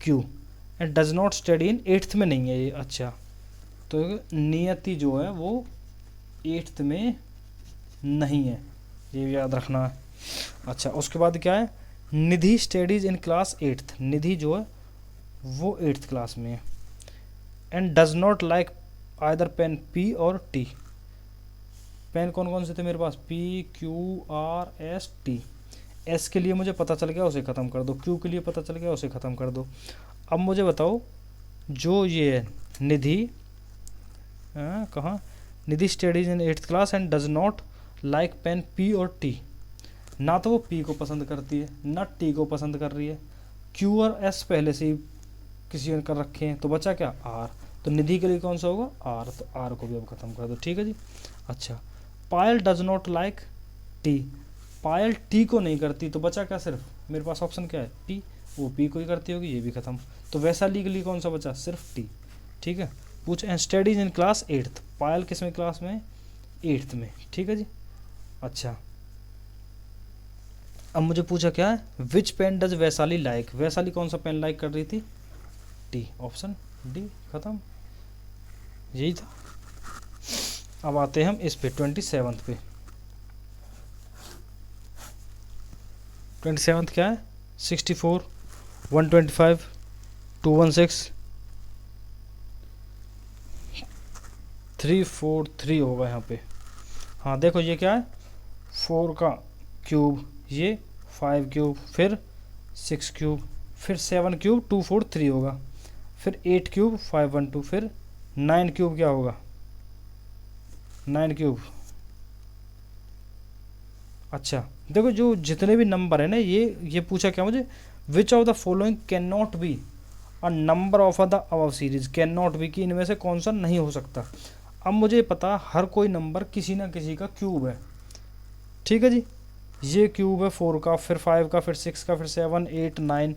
Q, and does not study in 8th में नहीं है ये। अच्छा, तो नियति जो है वो 8th में नहीं है, ये भी याद रखना है। अच्छा, उसके बाद क्या है, निधि स्टडीज इन क्लास 8th। निधि जो है वो 8th क्लास में है। And does not like either pen P or T. Pen कौन कौन से थे मेरे पास, P, Q, R, S, T. S के लिए मुझे पता चल गया, उसे ख़त्म कर दो। क्यू के लिए पता चल गया, उसे ख़त्म कर दो। अब मुझे बताओ, जो ये निधि कहाँ, Nidhi studies in 8th class and does not like pen P or T. ना तो वो पी को पसंद करती है, ना टी को पसंद कर रही है। क्यू और एस पहले से ही किसी ने कर रखे हैं, तो बचा क्या, आर। तो निधि के लिए कौन सा होगा, आर। तो आर को भी अब ख़त्म कर दो। ठीक है जी। अच्छा, Payal does not like T. Payal T को नहीं करती, तो बचा क्या, सिर्फ मेरे पास ऑप्शन क्या है, पी। वो पी को ही करती होगी, ये भी ख़त्म। तो वैशाली के लिए कौन सा बचा, सिर्फ टी। ठीक है। पूछ and studies in class 8th। पायल किस में क्लास में, 8th में। ठीक है जी। अच्छा, अब मुझे पूछा क्या है, which pen does Vaishali like. Vaishali कौन सा पेन लाइक कर रही थी, टी। ऑप्शन डी, ख़त्म, यही था। अब आते हैं हम इस पे 27th पे। 27th क्या है, 64, 125, 216, 343 होगा यहाँ पे। हाँ देखो, ये क्या है, 4 का क्यूब, ये 5 क्यूब, फिर 6 क्यूब, फिर 7 क्यूब 243 होगा, फिर 8 क्यूब 512, फिर 9 क्यूब क्या होगा, 9 क्यूब। अच्छा देखो, जो जितने भी नंबर है ना, ये पूछा क्या मुझे, विच of the following can not be a number of the above series. Can not be कि इनमें से कौन सा नहीं हो सकता। अब मुझे पता हर कोई नंबर किसी ना किसी का क्यूब है। ठीक है जी। ये क्यूब है 4 का, फिर 5 का, फिर 6 का, फिर 7, 8, 9।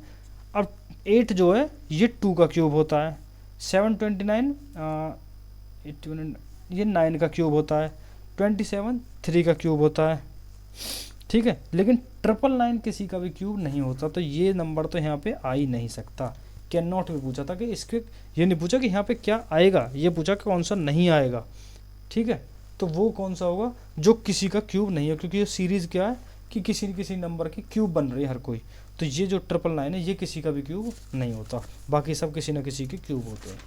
अब 8 जो है ये 2 का क्यूब होता है, 7, 29, 81, ये 9 का क्यूब होता है, 27 3 का क्यूब होता है। ठीक है, लेकिन 999 किसी का भी क्यूब नहीं होता। तो ये नंबर तो यहाँ पे आ ही नहीं सकता। कैन नॉट भी पूछा था कि इसके, ये नहीं पूछा कि यहाँ पे क्या आएगा, ये पूछा कि कौन सा नहीं आएगा। ठीक है, तो वो कौन सा होगा जो किसी का क्यूब नहीं है, क्योंकि ये सीरीज़ क्या है कि किसी न किसी नंबर की क्यूब बन रही है हर कोई। तो ये जो 999 है ये किसी का भी क्यूब नहीं होता, बाकी सब किसी न किसी के क्यूब होते हैं।